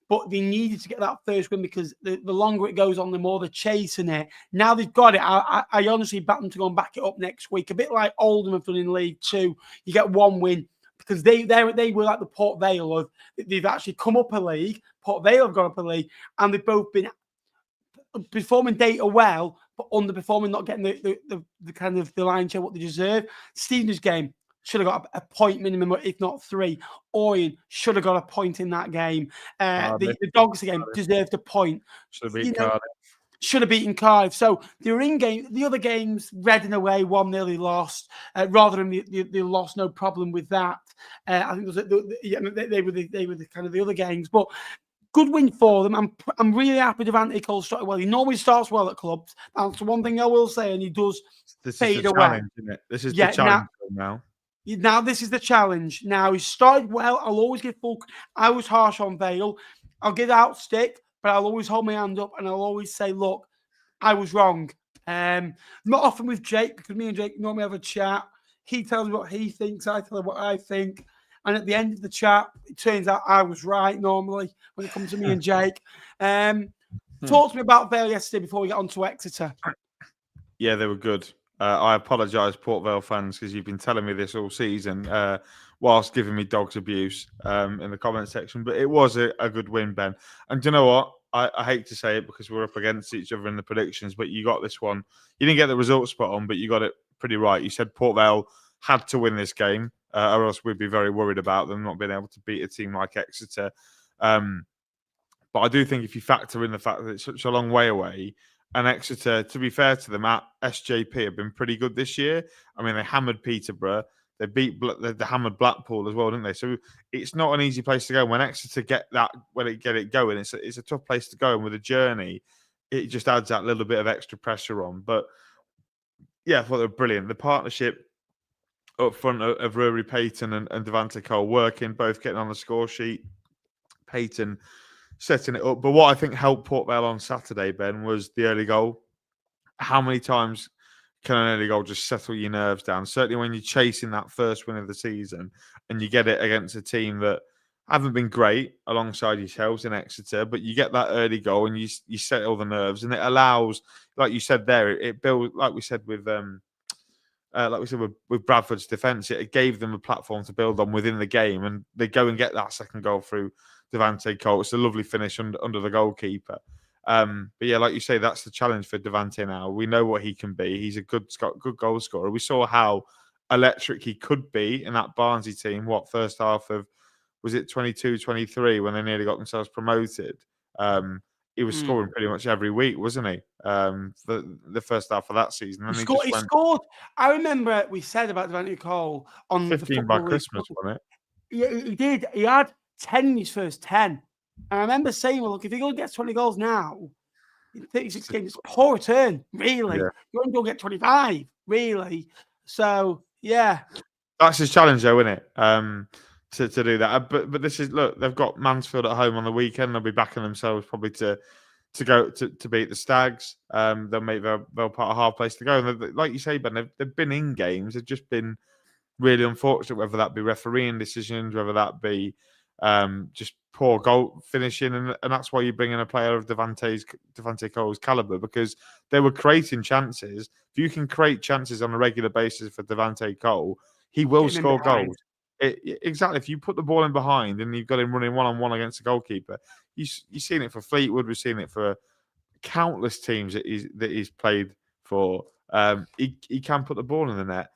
But they needed to get that first win, because the longer it goes on, the more they're chasing it. Now they've got it. I honestly back them to go and back it up next week. A bit like Oldham have done in League 2. You get 1 win, because they were like the Port Vale of, they've actually come up a league. Port Vale have gone up a league, and they've both been performing data well, but underperforming, not getting the kind of the lion's share what they deserve. Stevenage game should have got a point minimum, if not 3. Orient should have got a point in that game. The Doncaster game deserved a point. Should have beaten Cardiff. So they were in game. The other games, Reading away, 1-0, they lost. Rotherham, they lost, no problem with that. I think they were the kind of the other games, but good win for them. I'm really happy Devante Cole started well. He normally starts well at clubs. That's the one thing I will say, and he does fade away. This is the challenge now. Now this is the challenge. Now he started well. I'll always give full. I was harsh on Vale. I'll give out stick, but I'll always hold my hand up and I'll always say, look, I was wrong. Not often with Jake, because me and Jake normally have a chat. He tells me what he thinks, I tell him what I think. And at the end of the chat, it turns out I was right normally when it comes to me and Jake. Talk to me about Vale yesterday before we get on to Exeter. Yeah, they were good. I apologise, Port Vale fans, because you've been telling me this all season whilst giving me dogs abuse in the comment section. But it was a good win, Ben. And do you know what? I hate to say it because we're up against each other in the predictions, but you got this one. You didn't get the results spot on, but you got it pretty right. You said Port Vale had to win this game, or else we'd be very worried about them not being able to beat a team like Exeter. But I do think if you factor in the fact that it's such a long way away, and Exeter, to be fair to them, at SJP have been pretty good this year. I mean, they hammered Peterborough. They they hammered Blackpool as well, didn't they? So it's not an easy place to go. When Exeter get it going, it's a tough place to go. And with a journey, it just adds that little bit of extra pressure on. But yeah, I thought they were brilliant. The partnership up front of Rory Payton and Devante Cole working, both getting on the score sheet. Payton setting it up. But what I think helped Port Vale on Saturday, Ben, was the early goal. How many times can an early goal just settle your nerves down? Certainly when you're chasing that first win of the season and you get it against a team that haven't been great alongside yourselves in Exeter, but you get that early goal and you settle the nerves, and it allows, like you said there, it builds, like we said with Bradford's defence, it gave them a platform to build on within the game, and they go and get that second goal through Devante Cole. It's a lovely finish under the goalkeeper. But yeah, like you say, that's the challenge for Devante now. We know what he can be. He's a good goal scorer. We saw how electric he could be in that Barnsley team. First half of, was it 22-23 when they nearly got themselves promoted? He was scoring pretty much every week, wasn't he? The first half of that season. And he scored. I remember we said about Devante Cole on 15 by Christmas, wasn't it? Yeah, he did. He had 10 in his first 10. And I remember saying, well, look, if he only gets 20 goals now, in 36 games, it's a poor return, really. Yeah. You only go get 25, really. So, yeah. That's his challenge, though, isn't it? To do that. But this is, look, they've got Mansfield at home on the weekend. They'll be backing themselves probably to go to beat the Stags. They'll make Vale part a hard place to go. And like you say, Ben, they've been in games. They've just been really unfortunate, whether that be refereeing decisions, whether that be just poor goal finishing, and that's why you bring in a player of Devante Cole's caliber, because they were creating chances. If you can create chances on a regular basis for Devante Cole, he will score goals. Exactly. If you put the ball in behind and you've got him running one-on-one against a goalkeeper, you've seen it for Fleetwood. We've seen it for countless teams that he's played for. He can put the ball in the net.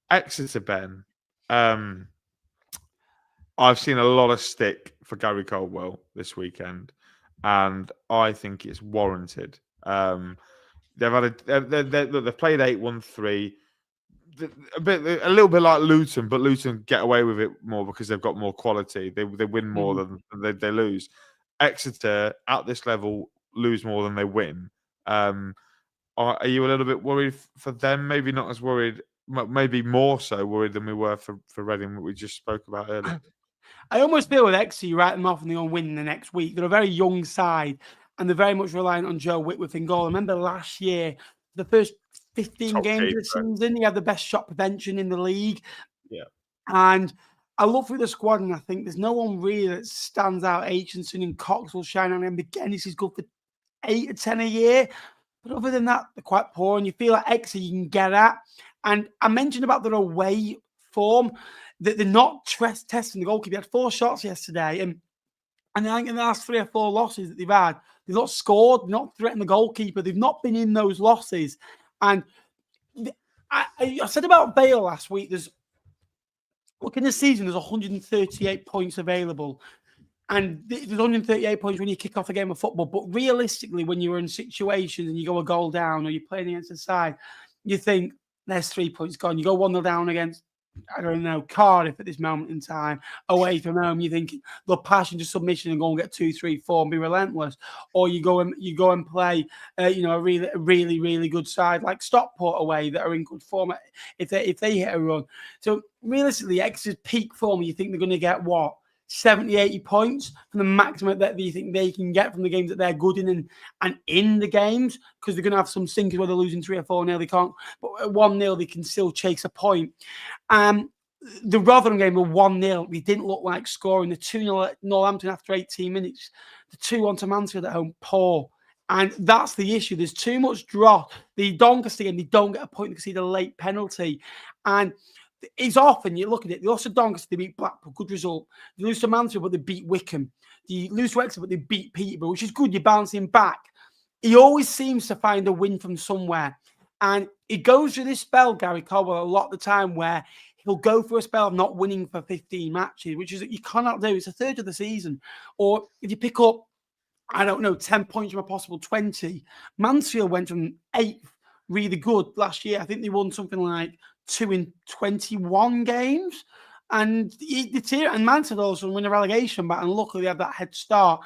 Exeter, Ben. I've seen a lot of stick for Gary Caldwell this weekend, and I think it's warranted. They've played 8-1-3, a little bit like Luton, but Luton get away with it more because they've got more quality. They win more than they lose. Exeter at this level lose more than they win. Are you a little bit worried for them? Maybe not as worried. Maybe more so worried than we were for Reading, what we just spoke about earlier. I almost feel with Exeter, you write them off and they're going to win the next week. They're a very young side, and they're very much reliant on Joe Whitworth in goal. I remember last year, the first 15 games of the season, he had the best shot prevention in the league. Yeah. And I look through the squad, and I think there's no one really that stands out. Aitchison and Cox will shine on him. McGinnis is good for 8 or 10 a year. But other than that, they're quite poor, and you feel like Exeter you can get at. And I mentioned about their away form, that they're not testing the goalkeeper. They had 4 shots yesterday, and I think in the last 3 or 4 losses that they've had, they've not scored, they've not threatened the goalkeeper. They've not been in those losses. And I said about Vale last week, look, in the season, there's 138 points available. And there's 138 points when you kick off a game of football. But realistically, when you're in situations and you go a goal down or you're playing against the side, you think, there's 3 points gone. You go 1-0 down against, I don't know, Cardiff at this moment in time, away from home, you're thinking they'll pass into submission and go and get 2, 3, 4 and be relentless. Or you go and play, a really good side like Stockport away that are in good form if they hit a run. So realistically, Exeter's peak form, you think they're going to get what? 70, 80 points from the maximum that you think they can get from the games that they're good in and in the games, because they're going to have some sinkers where they're losing 3 or 4-0. They can't, but at 1-0 they can still chase a point. The Rotherham game were 1-0. We didn't look like scoring. The 2-0 at Northampton after 18 minutes. The 2-1 to Mansfield at home, poor. And that's the issue. There's too much drop. The Doncaster game, they don't get a point because they see the late penalty. And it's often, you look at it, they also Doncaster, they beat Blackpool, good result. They lose to Mansfield, but they beat Wycombe. You lose to Exeter, but they beat Peterborough, which is good. You're bouncing back. He always seems to find a win from somewhere. And he goes through this spell, Gary Caldwell, a lot of the time where he'll go for a spell of not winning for 15 matches, which is you cannot do. It's a third of the season. Or if you pick up, I don't know, 10 points from a possible 20. Mansfield went from 8th, really good last year. I think they won something like 2 in 21 games. And and Mansfield also win a relegation back, and luckily they have that head start.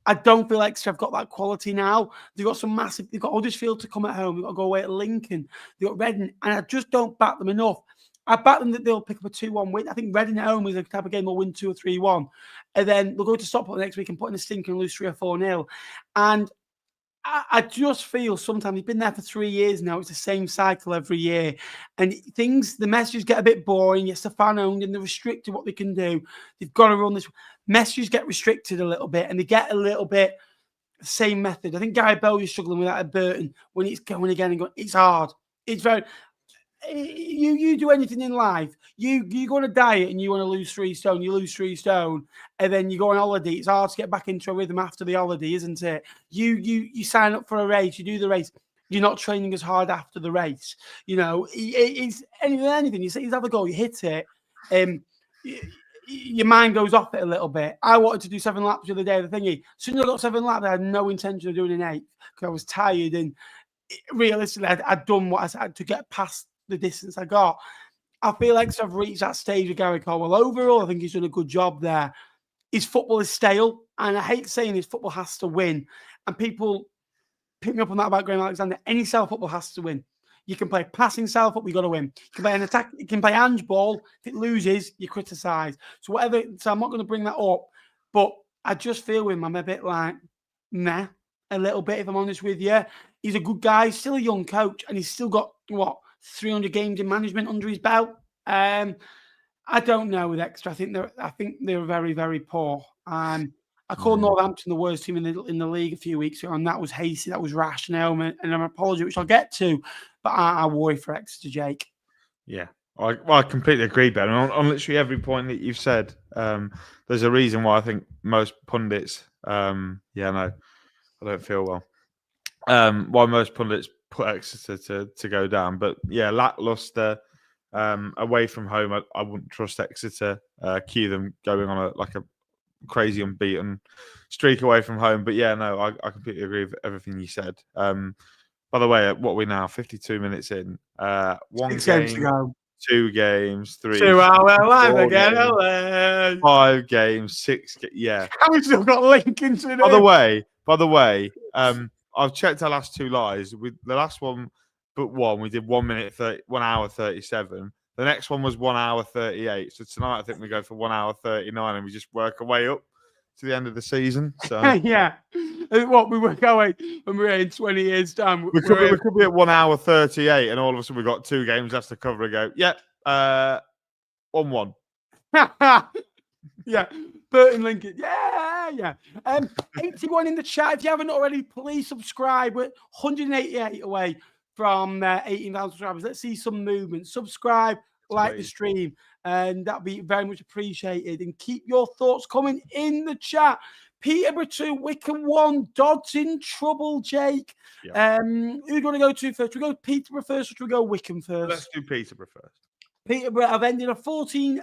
I don't feel like Exeter have got that quality now. They've got some massive. They've got Huddersfield to come at home. They've got to go away at Lincoln. They've got Reading, and I just don't back them enough. I back them that they'll pick up a 2-1 win. I think Reading at home is the type of game they'll win 2 or 3-1, and then they'll go to Stockport next week and put in a stinker and lose 3 or 4-0. And I just feel sometimes he's been there for 3 years now. It's the same cycle every year. And the messages get a bit boring. It's the fan owned and they're restricted what they can do. They've got to run this. Messages get restricted a little bit and they get a little bit the same method. I think Gary Bell is struggling with that at Burton when it's going again and going. It's hard. It's very. You do anything in life. You go on a diet and you want to lose 3 stone. You lose 3 stone, and then you go on holiday. It's hard to get back into a rhythm after the holiday, isn't it? You sign up for a race. You do the race. You're not training as hard after the race. You know, it's anything. You have a goal. You hit it. Your mind goes off it a little bit. I wanted to do 7 laps the other day. The thingy. As soon as I got 7 laps, I had no intention of doing an 8 because I was tired and realistically, I'd done what I had to get past the distance I got. I feel like I've reached that stage with Gary Caldwell. Overall, I think he's done a good job there. His football is stale, and I hate saying his football has to win. And people pick me up on that about Graham Alexander. Any style football has to win. You can play passing style football, you got to win. You can play an attack, you can play handball. If it loses, you criticise. So I'm not going to bring that up, but I just feel with him, I'm a bit like, meh, a little bit, if I'm honest with you. He's a good guy, he's still a young coach, and he's still got, 300 games in management under his belt. I don't know with Exeter. I think they're very, very poor. I called Northampton the worst team in the league a few weeks ago, and that was hasty, that was rash, and an apology, which I'll get to. But I worry for Exeter, Jake. Yeah, I completely agree, Ben. On literally every point that you've said, there's a reason why I think most pundits, I don't feel well. Why most pundits put Exeter to go down, but yeah, lackluster away from home. I wouldn't trust Exeter. Cue them going on a crazy unbeaten streak away from home. But yeah, no, I completely agree with everything you said. By the way, what are we now? 52 minutes in. 1 game, to go. 2 games, 3. 2 hours live again. Games, 5 games, 6. Yeah, we've still got Lincoln to do. By the way, I've checked our last 2 lives. The last one, but one, we did 1 hour 37. The next one was 1 hour 38. So tonight, I think we go for 1 hour 39, and we just work our way up to the end of the season. So yeah, what we work our way when we're in 20 years' time. We could be at 1 hour 38, and all of a sudden we've got 2 games left to cover and go. Yeah, 1-1. Yeah. Burton Lincoln. Yeah. 81 in the chat. If you haven't already, please subscribe. We're 188 away from 18,000 subscribers. Let's see some movement. Subscribe, like the stream, and that'll be very much appreciated. And keep your thoughts coming in the chat. Peterborough 2, Wycombe 1, Dodds in trouble, Jake. Yeah. Who do you want to go to first? Should we go Peterborough first, or should we go Wycombe first? Let's do Peterborough first. Peterborough have ended a 14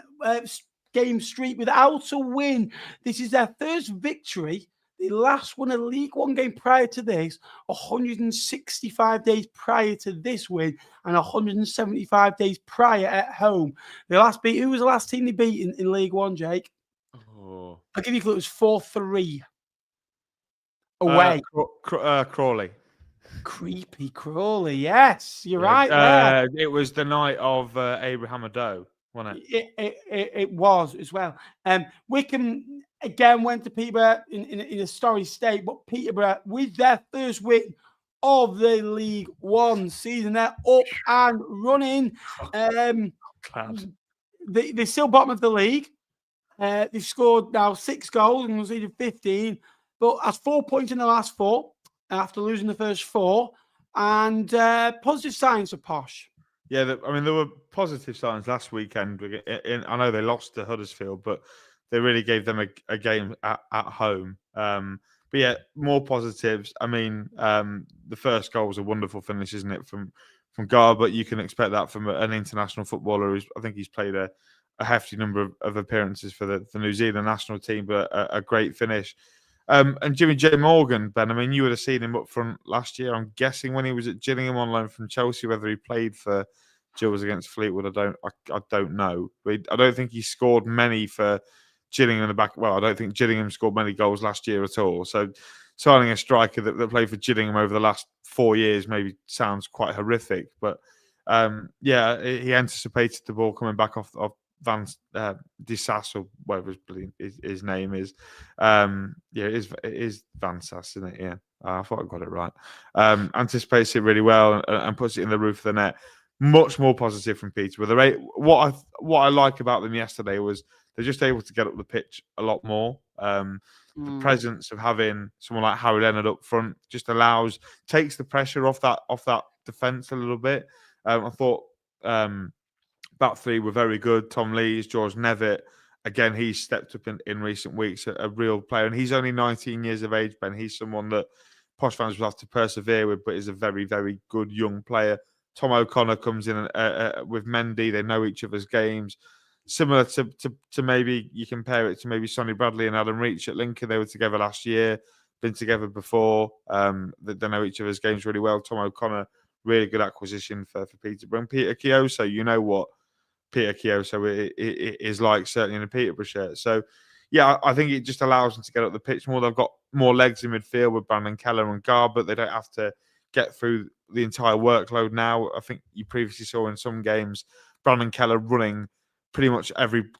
game streak without a win. This is their first victory. They last won a League One game prior to this, 165 days prior to this win, and 175 days prior at home. Who was the last team they beat in League One, Jake? Oh. I'll give you a clue. It was 4-3 away. Crawley. Creepy Crawley. Yes, you're right. There. It was the night of Abraham Ado. It was as well. Wycombe again went to Peterborough in a sorry state, but Peterborough with their first win of the League One season, they're up and running. They're still bottom of the league. They've scored now 6 goals and conceded 15, but has 4 points in the last 4 after losing the first 4, and positive signs for Posh. Yeah, there were positive signs last weekend. I know they lost to Huddersfield, but they really gave them a game at home. But yeah, more positives. I mean, the first goal was a wonderful finish, isn't it, from Gar? But you can expect that from an international footballer. I think he's played a hefty number of appearances for the New Zealand national team, but a great finish. And Jimmy J. Morgan, Ben, I mean, you would have seen him up front last year. I'm guessing when he was at Gillingham on loan from Chelsea, whether he played for Gills against Fleetwood, I don't know. But I don't think he scored many for Gillingham in the back. Well, I don't think Gillingham scored many goals last year at all. So signing a striker that played for Gillingham over the last 4 years maybe sounds quite horrific. But yeah, he anticipated the ball coming back off Van Sass, or whatever his name is. Yeah, it is Van Sass, isn't it? Yeah, I thought I got it right. Anticipates it really well and puts it in the roof of the net. Much more positive from Peterborough. What I like about them yesterday was they're just able to get up the pitch a lot more. The presence of having someone like Harry Leonard up front just takes the pressure off that defence a little bit. I thought back three were very good. Tom Lees, George Nevitt. Again, he's stepped up in recent weeks, a real player. And he's only 19 years of age, Ben. He's someone that Posh fans will have to persevere with, but is a very, very good young player. Tom O'Connor comes in with Mendy. They know each other's games. Similar to maybe you compare it to maybe Sonny Bradley and Adam Reach at Lincoln. They were together last year, been together before. They know each other's games really well. Tom O'Connor, really good acquisition for Peterborough. And Peter Kioso, you know what Peter Kioso is like, certainly in a Peterborough shirt. So, yeah, I think it just allows them to get up the pitch more. They've got more legs in midfield with Brandon Keller and Gar, but they don't have to get through the entire workload now. I think you previously saw in some games Brandon Keller running pretty much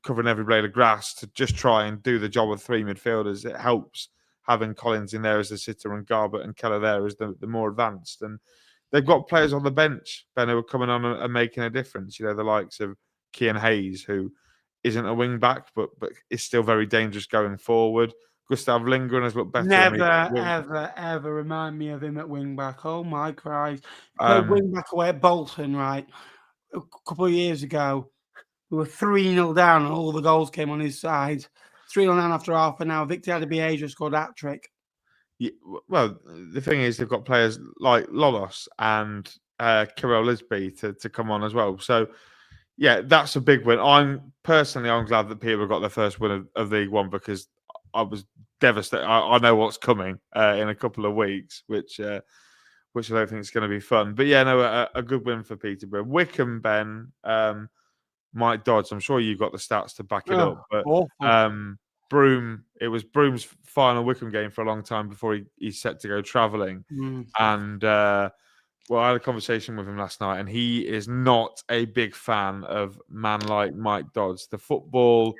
covering every blade of grass to just try and do the job of three midfielders. It helps having Collins in there as the sitter and Garbutt and Keller there as the more advanced. And they've got players on the bench, Ben, who are coming on and making a difference. You know, the likes of Kian Hayes, who isn't a wing back, but is still very dangerous going forward. Gustav Lindgren has looked better. Never, ever remind me of him at wing back. Oh my Christ! Played wing back away at Bolton, right? A couple of years ago, we were 3-0 down, and all the goals came on his side. 3-0 down after half an hour. Victor Adebayo scored that trick. Yeah, well, the thing is, they've got players like Lolos and Kirill Lisby to come on as well. So, yeah, that's a big win. I'm glad that Peterborough got their first win of League One, because I was devastated. I know what's coming in a couple of weeks, which I don't think is going to be fun. But yeah, no, a good win for Peterborough. Wycombe, Ben, Mike Dodds. I'm sure you've got the stats to back it up. But Broome, it was Broome's final Wycombe game for a long time before he's set to go travelling. And well, I had a conversation with him last night, and he is not a big fan of man like Mike Dodds. The football,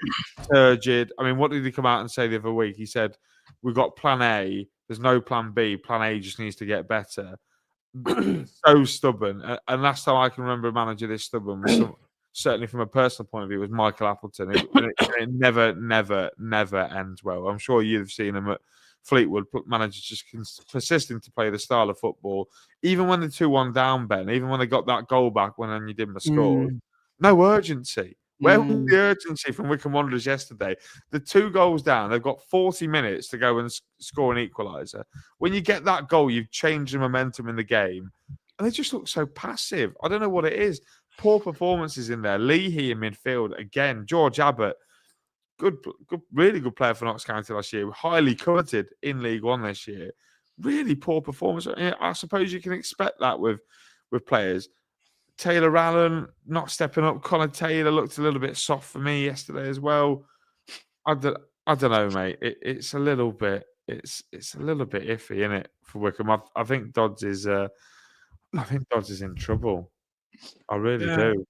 turgid. I mean, what did he come out and say the other week? He said, we've got plan A, there's no plan B. Plan A just needs to get better. So stubborn. And last time I can remember a manager this stubborn was certainly from a personal point of view, was Michael Appleton. It never ends well. I'm sure you've seen him at Fleetwood, managers just persisting to play the style of football, even when they're 2-1 down, Ben, even when they got that goal back when only Dimmer scored. No urgency. Where was the urgency from Wycombe Wanderers yesterday? The 2 goals down, they've got 40 minutes to go and score an equaliser. When you get that goal, you've changed the momentum in the game. And they just look so passive. I don't know what it is. Poor performances in there. Leahy in midfield again. George Abbott, good, really good player for Notts County last year. Highly coveted in League One this year. Really poor performance. I suppose you can expect that with players. Taylor Allen not stepping up. Connor Taylor looked a little bit soft for me yesterday as well. I don't know, mate. It's a little bit. It's a little bit iffy, isn't it, for Wycombe? I think Dodds is. I think Dodds is in trouble. I really do.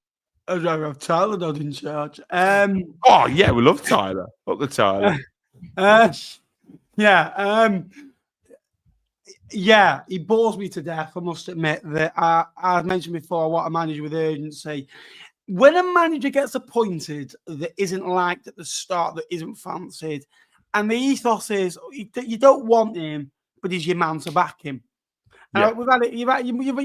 I'd rather have Tyler Dodd in charge. Oh yeah, we love Tyler. Up the Tyler. Yeah, he bores me to death. I must admit that I mentioned before what a manager with urgency. When a manager gets appointed that isn't liked at the start, that isn't fancied, and the ethos is that you don't want him, but he's your man to back him. Yeah. We've had it. You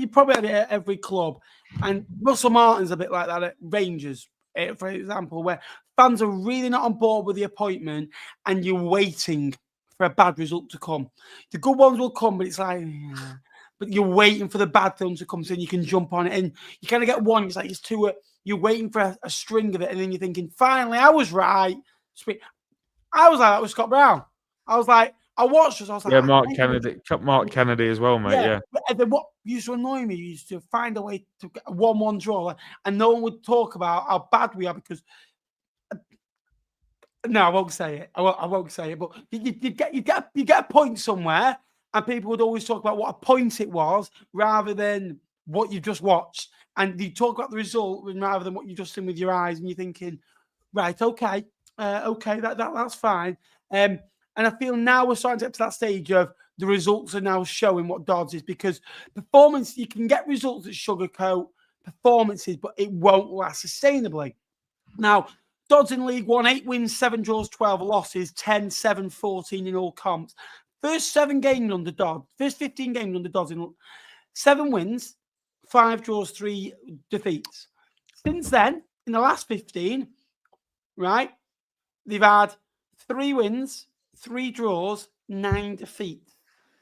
probably had it at every club, and Russell Martin's a bit like that at Rangers. for example, where fans are really not on board with the appointment and you're waiting for a bad result to come. The good ones will come, but it's like, yeah. But you're waiting for the bad film to come so you can jump on it. And you kind of get one, it's like it's too, you're waiting for a string of it. And then you're thinking, finally, I was right. Sweet. I was like that with Scott Brown. I was like, I watched this. I was like, yeah, Mark Kennedy as well, mate. Yeah. And then what used to annoy me used to find a way to get a 1-1 draw, and no one would talk about how bad we are because. No, I won't say it. I won't say it. But you get a point somewhere, and people would always talk about what a point it was rather than what you just watched, and you talk about the result rather than what you just seen with your eyes, and you're thinking, right, okay, that's fine. And I feel now we're starting to get to that stage of the results are now showing what Dodds is, because performance, you can get results that sugarcoat performances, but it won't last sustainably. Now, Dodds in League One, 8 wins, 7 draws, 12 losses, 10, 7, 14 in all comps. First 7 games under Dodds, first 15 games under Dodds, in 7 wins, 5 draws, 3 defeats. Since then, in the last 15, right, they've had 3 wins, 3 draws, 9 defeats.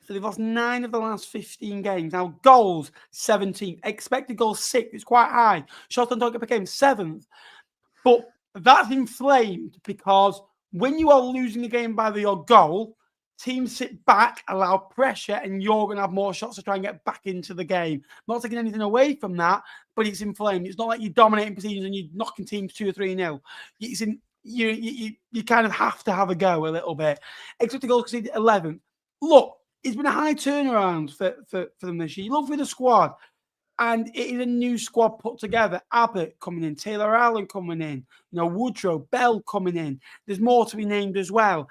So they've lost 9 of the last 15 games. Now, goals, 17. Expected goals, 6. It's quite high. Shots on target became 7th. But that's inflamed because when you are losing a game by the odd goal, teams sit back, allow pressure, and you're going to have more shots to try and get back into the game. I'm not taking anything away from that, but it's inflamed. It's not like you're dominating positions and you're knocking teams 2 or 3-0. It's in you kind of have to have a go a little bit. Expected goals conceded 11th. Look, it's been a high turnaround for them this year. You look for the squad, and it is a new squad put together. Abbott coming in, Taylor Allen coming in, Woodrow, Bell coming in. There's more to be named as well.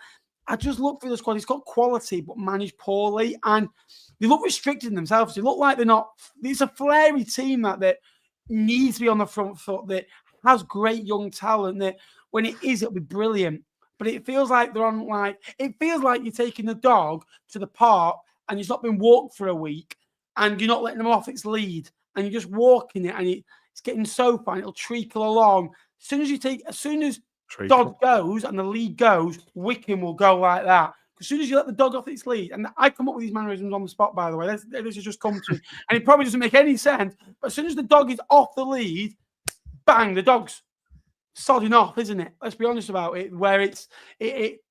I just look for the squad. It's got quality, but managed poorly, and they look restricted in themselves. They look like they're not. It's a flary team that needs to be on the front foot, that has great young talent, that when it is, it'll be brilliant. But it feels like they're on it feels like you're taking the dog to the park and it's not been walked for a week and you're not letting them off its lead and you're just walking it and it's getting so fine. It'll treacle along. As soon as dog goes and the lead goes, Wycombe will go like that. As soon as you let the dog off its lead, and I come up with these mannerisms on the spot, by the way, this has just come to me, and it probably doesn't make any sense, but as soon as the dog is off the lead, bang, the dog's sodding off, isn't it? Let's be honest about it, where it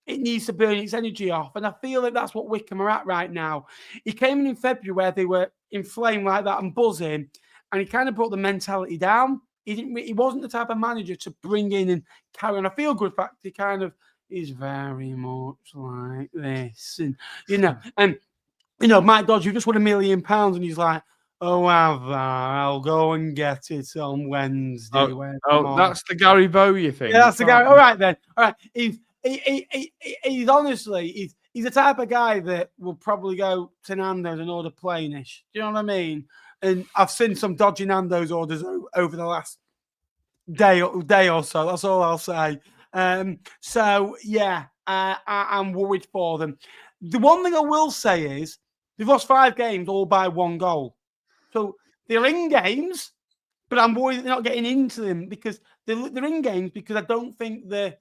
needs to burn its energy off. And I feel like that's what Wycombe are at right now. He came in February where they were inflamed like that and buzzing, and he kind of brought the mentality down. He wasn't the type of manager to bring in and carry on a feel-good factor. He kind of is very much like this. And Mike Dodds, you just won £1 million, and he's like, oh, I'll go and get it on Wednesday. That's the Gary Bowyer thing. Yeah, that's the guy. All right, then. All right. He's honestly, he's the type of guy that will probably go to Nando's and order plainish. Do you know what I mean? And I've seen some dodgy Nando's orders over the last day or so. That's all I'll say. So, yeah, I'm worried for them. The one thing I will say is they've lost 5 games all by 1 goal. So they're in games, but I'm worried that they're not getting into them because they're in games because I don't think they're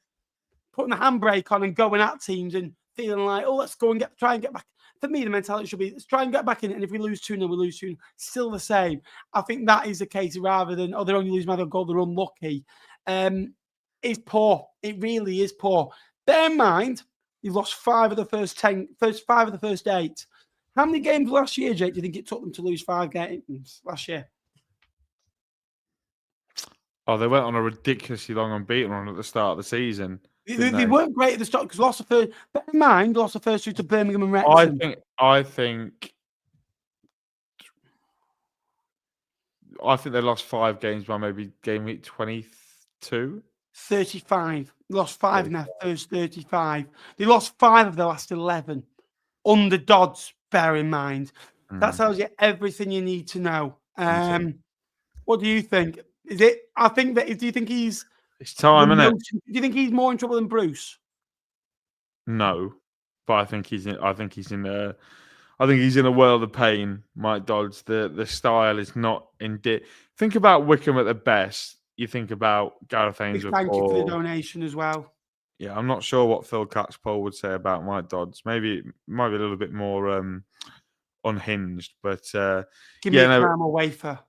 putting the handbrake on and going at teams and feeling like, oh, let's go and try and get back. For me, the mentality should be, let's try and get back in it. And if we lose 2-0, we lose 2-0. Still the same. I think that is the case rather than, they're only losing by the goal, they're unlucky. It's poor. It really is poor. Bear in mind, you've lost 5 of the first 5 of the first 8. How many games last year, Jake, do you think it took them to lose 5 games last year? Oh, they went on a ridiculously long unbeaten run at the start of the season. They weren't great at the start because lost the first. Bear in mind, lost the first 2 to Birmingham and Wrexham. I think they lost 5 games by maybe game week 22. 35. They lost 5 in their first 35. They lost 5 of the last 11 under Dodds. Bear in mind, that tells you everything you need to know. What do you think? Is it? I think that. Do you think he's? It's time, isn't it? Do you think he's more in trouble than Bruce? No, but I think he's in a world of pain. Mike Dodds. The style is not in. Think about Wycombe at the best. you think about Gareth Big Ainsworth thank you for the or donation as well. yeah, I'm not sure what Phil Catchpole would say about Mike Dodds. Maybe it might be a little bit more unhinged, but Give me a caramel wafer.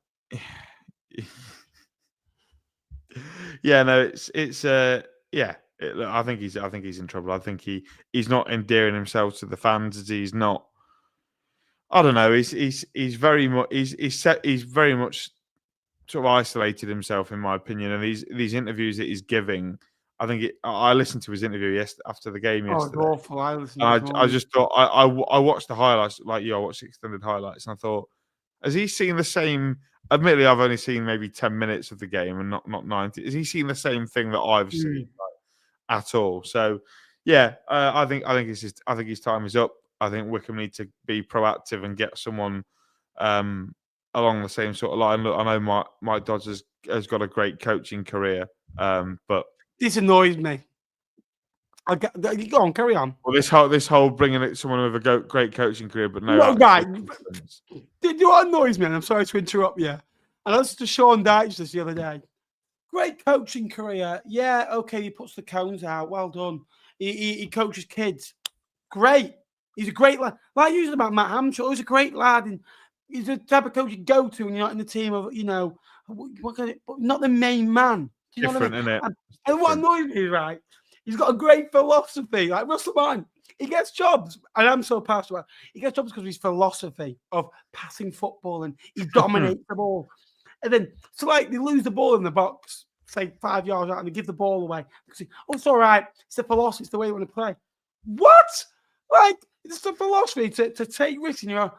Yeah, no, it's yeah. I think he's in trouble. I think he's not endearing himself to the fans. He's not. I don't know. He's very much he's very much sort of isolated himself, in my opinion. And these interviews that he's giving, I think I listened to his interview after the game yesterday. Oh, it's awful. I listened. I just thought I watched the highlights like you. I watched the extended highlights, and I thought, has he seen the same? Admittedly, I've only seen maybe 10 minutes of the game and not 90. Has he seen the same thing that I've seen at all? So, yeah, I think his time is up. I think Wycombe need to be proactive and get someone along the same sort of line. Look, I know Mike Dodds has got a great coaching career, but this annoys me. Go on, carry on. Well, this whole bringing it someone with a great coaching career, but no. Right. Do you know what annoys me? And I'm sorry to interrupt you. I listened to Sean Dyche this the other day. Great coaching career. Yeah, okay, he puts the cones out. Well done. He coaches kids. Great. He's a great lad. Like using about Matt Hamshaw, he's a great lad. And he's the type of coach you go to when you're not in the team of, not the main man. Do you know Different, what I mean? isn't it? And what annoys me is, right, he's got a great philosophy. Like Russell Martin, he gets jobs, and I'm so passionate. He gets jobs because of his philosophy of passing football, and he dominates the ball. And then, so like they lose the ball in the box, say 5 yards out, and they give the ball away. It's all right. It's the philosophy. It's the way you want to play. What? Like it's the philosophy to take risks. And you're,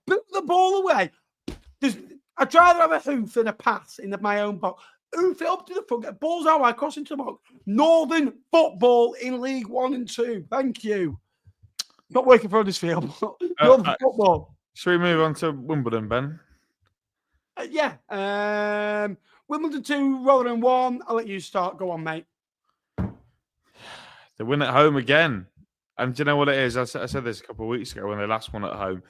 put the ball away. I'd rather have a hoof than a pass in my own box. Hoof it up to the front, get balls out wide, cross into the box. Northern football in League 1 and 2. Thank you. Not working for Huddersfield, but Northern football. Should we move on to Wimbledon, Ben? Wimbledon 2, Rotherham 1. I'll let you start. Go on, mate. They win at home again. And do you know what it is? I said this a couple of weeks ago when they last won at home.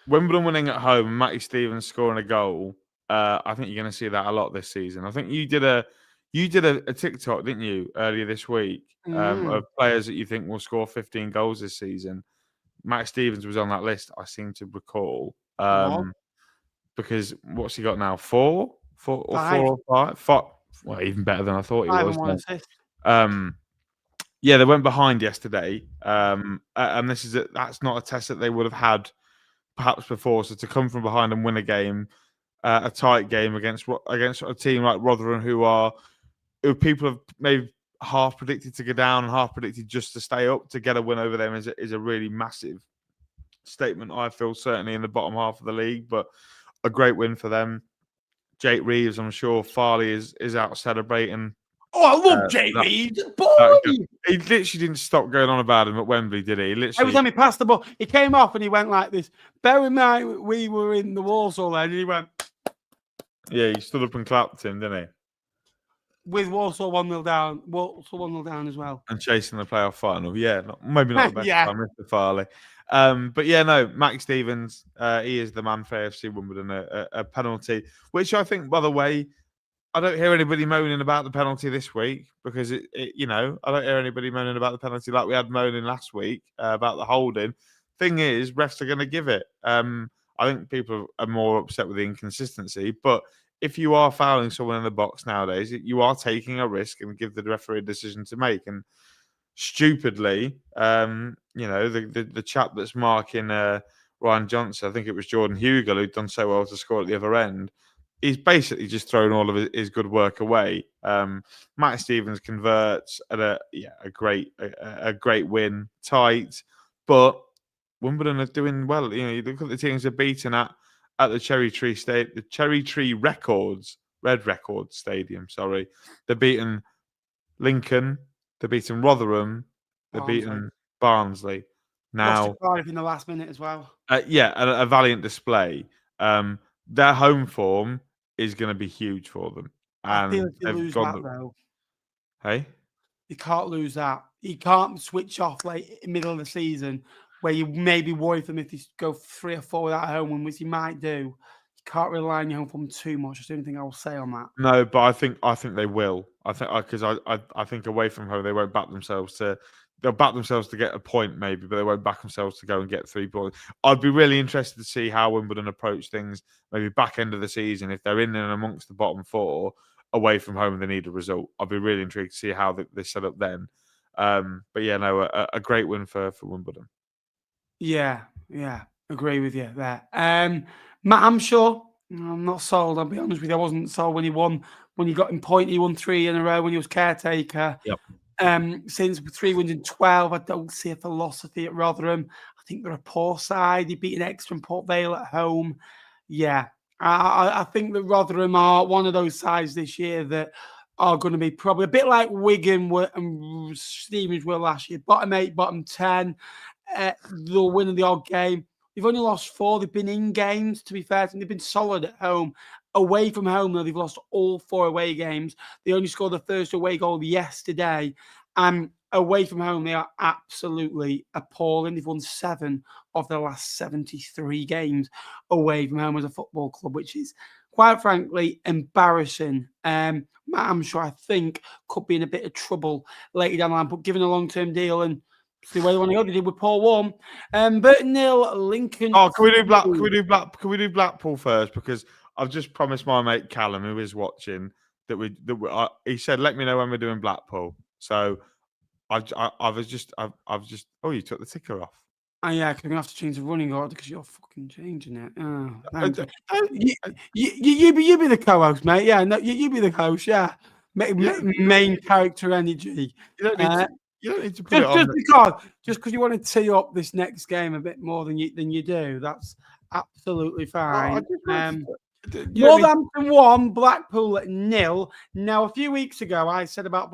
Wimbledon winning at home, Matty Stevens scoring a goal. I think you're going to see that a lot this season. I think you did a TikTok, didn't you, earlier this week, of players that you think will score 15 goals this season. Matt Stevens was on that list, I seem to recall. Because what's he got now? Four or five? Well, even better than I thought he was. They went behind yesterday, and that's not a test that they would have had perhaps before. So to come from behind and win a game. A tight game against a team like Rotherham, who people have maybe half predicted to go down and half predicted just to stay up, to get a win over them is a really massive statement, I feel, certainly in the bottom half of the league, but a great win for them. Jake Reeves, I'm sure Farley is out celebrating. Oh, I love Jake Reeves. He literally didn't stop going on about him at Wembley, did he? Every time he passed the ball, he came off and he went like this. Bear in mind, we were in the Walsall then, and he went. Yeah, he stood up and clapped him, didn't he? With Walsall 1-0 down. Walsall 1-0 down as well. And chasing the playoff final. Yeah, maybe not the best time, Mr. Farley. But yeah, no, Max Stevens, he is the man for AFC Wimbledon, a penalty, which I think, by the way, I don't hear anybody moaning about the penalty this week because I don't hear anybody moaning about the penalty like we had moaning last week about the holding. Thing is, refs are going to give it. I think people are more upset with the inconsistency, but if you are fouling someone in the box nowadays, you are taking a risk and give the referee a decision to make. And stupidly, the chap that's marking Ryan Johnson, I think it was Jordan Hugel, who'd done so well to score at the other end, he's basically just thrown all of his good work away. Matt Stevens converts at a great win, tight, but Wimbledon are doing well. You look at the teams they're beaten at the Cherry Tree Red Records Stadium. Sorry, they're beaten Lincoln, they're beaten Rotherham, they're beaten Barnsley. Now, Cardiff in the last minute as well. A valiant display. Their home form is going to be huge for them. I feel if you lose that, though. Hey, you can't lose that. You can't switch off like middle of the season where you maybe worry them if they go 3 or 4 without home win, which you might do. You can't rely on your home form too much. That's the only thing I will say on that. No, but I think they will. I think because I think away from home they won't back themselves to. They'll back themselves to get a point maybe, but they won't back themselves to go and get 3 points. I'd be really interested to see how Wimbledon approach things maybe back end of the season if they're in and amongst the bottom 4 away from home and they need a result. I'd be really intrigued to see how they set up then. But yeah, no, a great win for Wimbledon. Yeah, agree with you there. Matt, I'm sure. I'm not sold. I'll be honest with you. I wasn't sold when he won. When he got in point, he won 3 in a row when he was caretaker. Yep. Since 3 wins in 12, I don't see a philosophy at Rotherham. I think they're a poor side. He beat an Exeter and Port Vale at home. Yeah, I think that Rotherham are one of those sides this year that are going to be probably a bit like Wigan and Stevenage were last year. Bottom 8, bottom 10. They'll win the odd game. They've only lost 4. They've been in games, to be fair. They've been solid at home. Away from home, though, they've lost all 4 away games. They only scored the first away goal yesterday. And away from home, they are absolutely appalling. They've won 7 of their last 73 games away from home as a football club, which is, quite frankly, embarrassing. I'm sure I think could be in a bit of trouble later down the line, but given a long-term deal and see where you want to go. They did with Paul Warm. Burton 0, Lincoln. Oh, can we do Blackpool first? Because I've just promised my mate Callum, who is watching, that he said, "Let me know when we're doing Blackpool." So I've just. Oh, you took the ticker off. Oh yeah, because I'm gonna have to change the running order because you're fucking changing it. You be the co-host, mate. Yeah, no, you be the host. Yeah, main character energy. You don't need to put it on. Just because you want to tee up this next game a bit more than you do. That's absolutely fine. Northampton 1, Blackpool 0. Now, a few weeks ago, I said about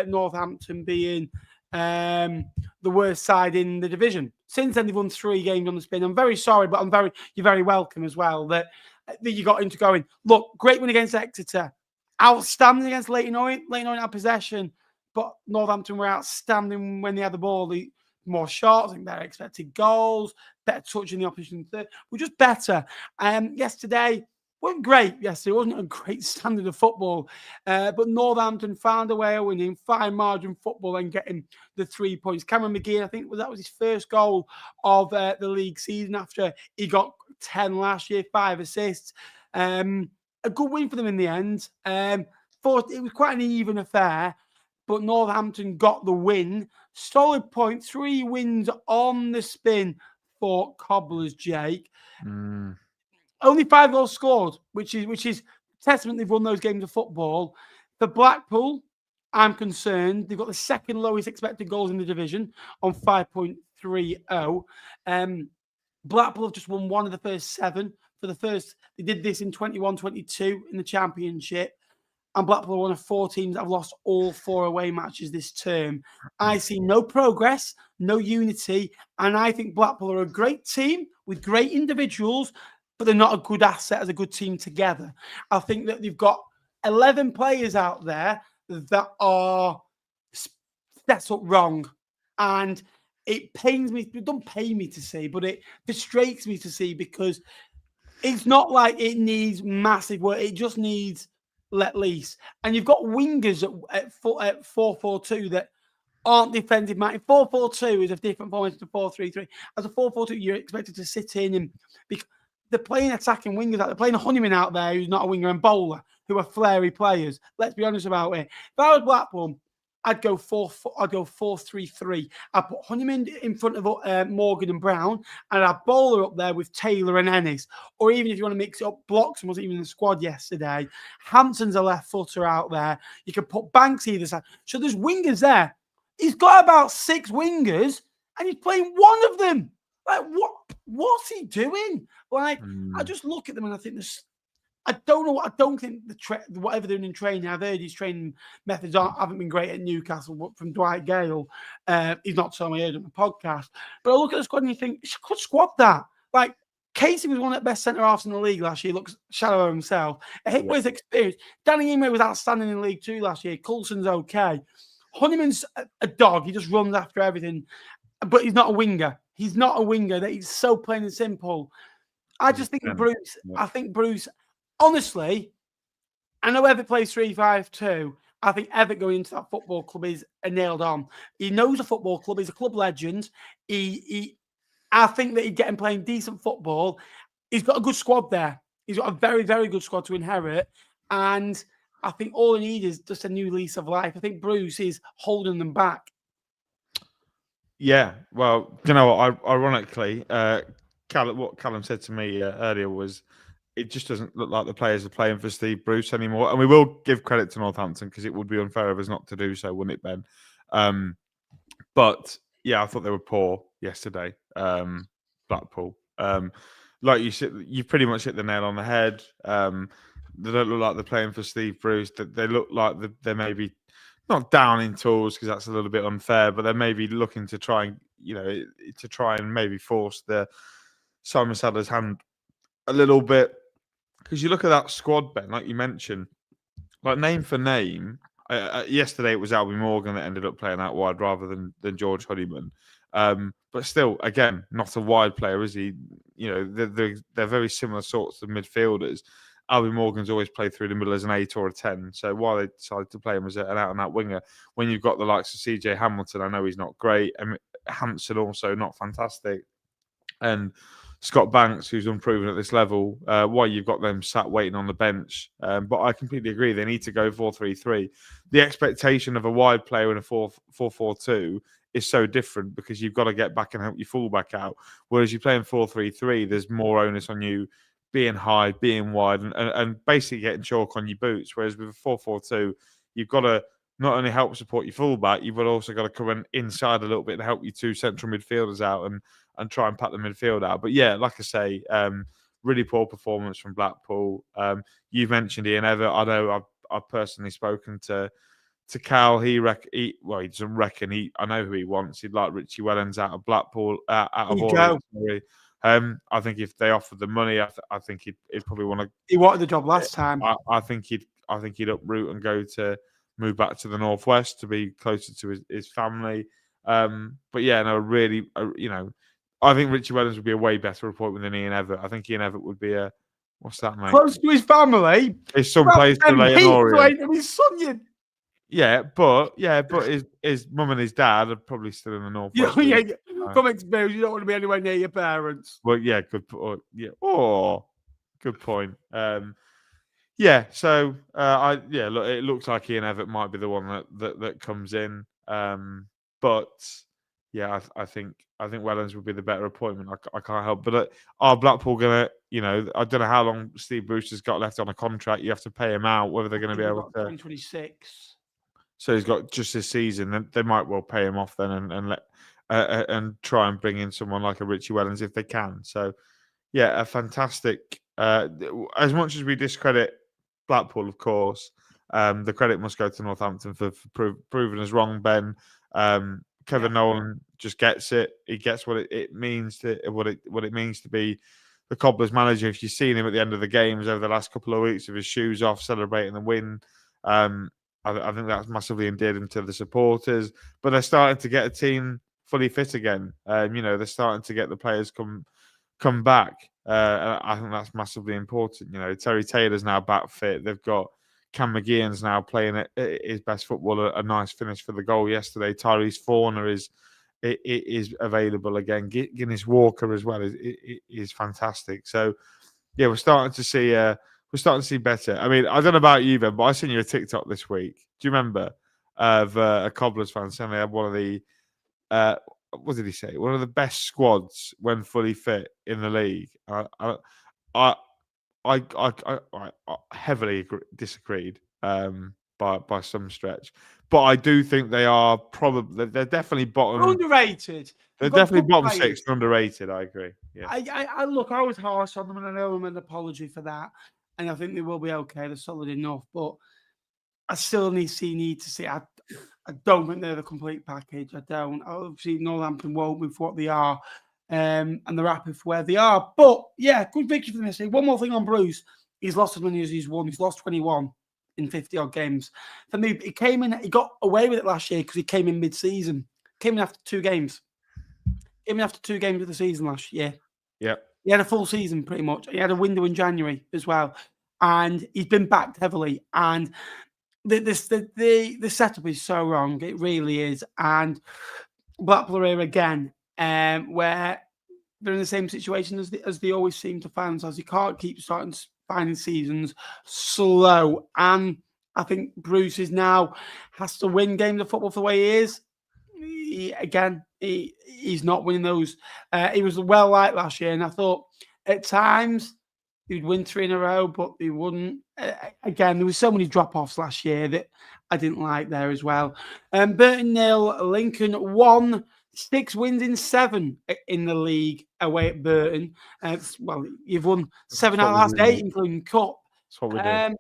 Northampton being the worst side in the division. Since then, they've won 3 games on the spin. I'm very sorry, but you're very welcome as well that you got into going. Look, great win against Exeter, outstanding against Leyton Orient. Leyton Orient had possession, but Northampton were outstanding when they had the ball. More shots, and better expected goals, better touch in the opposition third. We're just better. Yesterday wasn't great. Yesterday wasn't a great standard of football, but Northampton found a way of winning, fine margin football, and getting the 3 points. Cameron McGee, I think that was his first goal of the league season after he got 10 last year, 5 assists. A good win for them in the end. It was quite an even affair, but Northampton got the win. Solid point, 3 wins on the spin for Cobblers, Jake. Only 5 goals scored, which is testament they've won those games of football. For Blackpool, I'm concerned. They've got the second lowest expected goals in the division on 5.30. Blackpool have just won 1 of the first 7. They did this in 21-22 in the Championship. And Blackpool are one of 4 teams that have lost all 4 away matches this term. I see no progress, no unity, and I think Blackpool are a great team with great individuals, but they're not a good asset as a good team together. I think that they've got 11 players out there that are set up wrong, and it pains me. It don't pain me to see, but it frustrates me to see because it's not like it needs massive work. It just needs let lease. And you've got wingers at 4-4-2 that aren't defensive. 4-4-2 is a different formation to 4-3-3. As a 4-4-2, you're expected to sit in and they're playing attacking wingers out. They're playing a Honeyman out there who's not a winger and Bowler, who are flary players. Let's be honest about it. If I was Blackpool, I'd go 4-3-3. I'd put Honeyman in front of Morgan and Brown, and I'd Bowler up there with Taylor and Ennis. Or even if you want to mix it up, Bloxham wasn't even in the squad yesterday. Hampton's a left footer out there. You can put Banks either side. So there's wingers there. He's got about 6 wingers, and he's playing one of them. Like, what's he doing? Like, I just look at them and I think this. I don't know. I don't think whatever they're doing in training. I've heard his training methods haven't been great at Newcastle. But from Dwight Gale, he's not so I heard on the podcast. But I look at the squad and you think you could squad that. Like Casey was one of the best centre halves in the league last year. Looks shallow of himself. Hickway's experience. Danny Imo was outstanding in League 2 last year. Coulson's okay. Honeyman's a dog. He just runs after everything. But he's not a winger. He's not a winger. He's so plain and simple. I just think Bruce. I think Bruce. Honestly, I know Everett plays 3-5-2. I think Everett going into that football club is nailed on. He knows a football club. He's a club legend. I think that he'd get him playing decent football. He's got a good squad there. He's got a very, very good squad to inherit. And I think all he needs is just a new lease of life. I think Bruce is holding them back. Yeah, well, you know what? Ironically, what Callum said to me earlier was, it just doesn't look like the players are playing for Steve Bruce anymore. And we will give credit to Northampton because it would be unfair of us not to do so, wouldn't it, Ben? But yeah, I thought they were poor yesterday. Blackpool, like you said, you pretty much hit the nail on the head. They don't look like they're playing for Steve Bruce. They look like they're maybe not down in tools because that's a little bit unfair, but they're maybe looking to try and maybe force the Simon Sadler's hand a little bit. Because you look at that squad, Ben, like you mentioned, like name for name. Yesterday it was Albie Morgan that ended up playing out wide rather than George Honeyman. But still, again, not a wide player, is he? You know, they're very similar sorts of midfielders. Albie Morgan's always played through the middle as an 8 or a 10. So why they decided to play him as an out-and-out winger when you've got the likes of CJ Hamilton, I know he's not great, and Hanson also not fantastic, and Scott Banks, who's unproven at this level, why you've got them sat waiting on the bench. But I completely agree. They need to go 4-3-3. The expectation of a wide player in a 4-4-2 is so different because you've got to get back and help your fullback out. Whereas you play in 4-3-3, there's more onus on you being high, being wide, and basically getting chalk on your boots. Whereas with a 4-4-2, you've got to not only help support your fullback, you've also got to come in inside a little bit to help your two central midfielders out and try and pack the midfield out. But yeah, like I say, really poor performance from Blackpool. You've mentioned Ian Everett. I know I've personally spoken to Cal. He doesn't reckon. I know who he wants. He'd like Richie Wellens out of Blackpool, out of Orient. I think if they offered the money, I think he'd probably want to. He wanted the job last time. I think he'd uproot and go to move back to the northwest to be closer to his family. But yeah, no, really, I think Richie Wellens would be a way better appointment than Ian Everett. I think Ian Everett would be a what's that, mate? Close to his family. His son plays for Leyton Orient. His son, but his mum and his dad are probably still in the northwest. From experience, you don't want to be anywhere near your parents. Well, yeah, good. Good point. So look, it looks like Ian Everett might be the one that comes in. But yeah, I think Wellens would be the better appointment. I can't help. But are Blackpool gonna? I don't know how long Steve Bruce has got left on a contract. You have to pay him out. Whether they're going to be able to 2026. So he's got just this season. Then they might well pay him off then and let and try and bring in someone like a Richie Wellens if they can. So yeah, a fantastic. As much as we discredit Blackpool, of course, the credit must go to Northampton for proving us wrong. Ben, Kevin Nolan just gets it. He gets what it means what it means to be the Cobblers manager. If you've seen him at the end of the games over the last couple of weeks with his shoes off, celebrating the win, I think that's massively endeared him to the supporters. But they're starting to get a team fully fit again. They're starting to get the players come back. I think that's massively important. Terry Taylor's now back fit. They've got Cam McGeehan's now playing his best football. A nice finish for the goal yesterday. Tyrese Forner is available again. Guinness Walker as well is fantastic. So yeah, we're starting to see better. I mean, I don't know about you, Ben, but I sent you a TikTok this week. Do you remember of a Cobblers fan saying they had one of the what did he say? One of the best squads when fully fit in the league. I heavily disagreed by some stretch, but I do think they're definitely bottom. Underrated. They're definitely bottom six, underrated. I agree. Yeah. I was harsh on them, and I owe them an apology for that. And I think they will be okay. They're solid enough, but I still need to see. I don't think they're the complete package. I don't. Obviously, Northampton won't be for what they are, and they're happy for where they are. But yeah, good victory for them yesterday. One more thing on Bruce: he's lost as many as he's won. He's lost 21 in 50 odd games. For me, he came in. He got away with it last year because he came in mid-season. Came in after 2 games. Came in after 2 games of the season last year. Yeah. He had a full season pretty much. He had a window in January as well, and he's been backed heavily. And the setup is so wrong. It really is. And Blackpool are here again, where they're in the same situation as they always seem to find themselves. You can't keep finding seasons slow. And I think Bruce is now has to win games of football for the way he is. He's not winning those. He was well liked last year, and I thought at times he'd win 3 in a row, but he wouldn't. Again, there was so many drop-offs last year that I didn't like there as well. Burton 0, Lincoln 1, 6 wins in 7 in the league away at Burton. Well, you've won 7 out of the last 8, including Cup. That's what we do.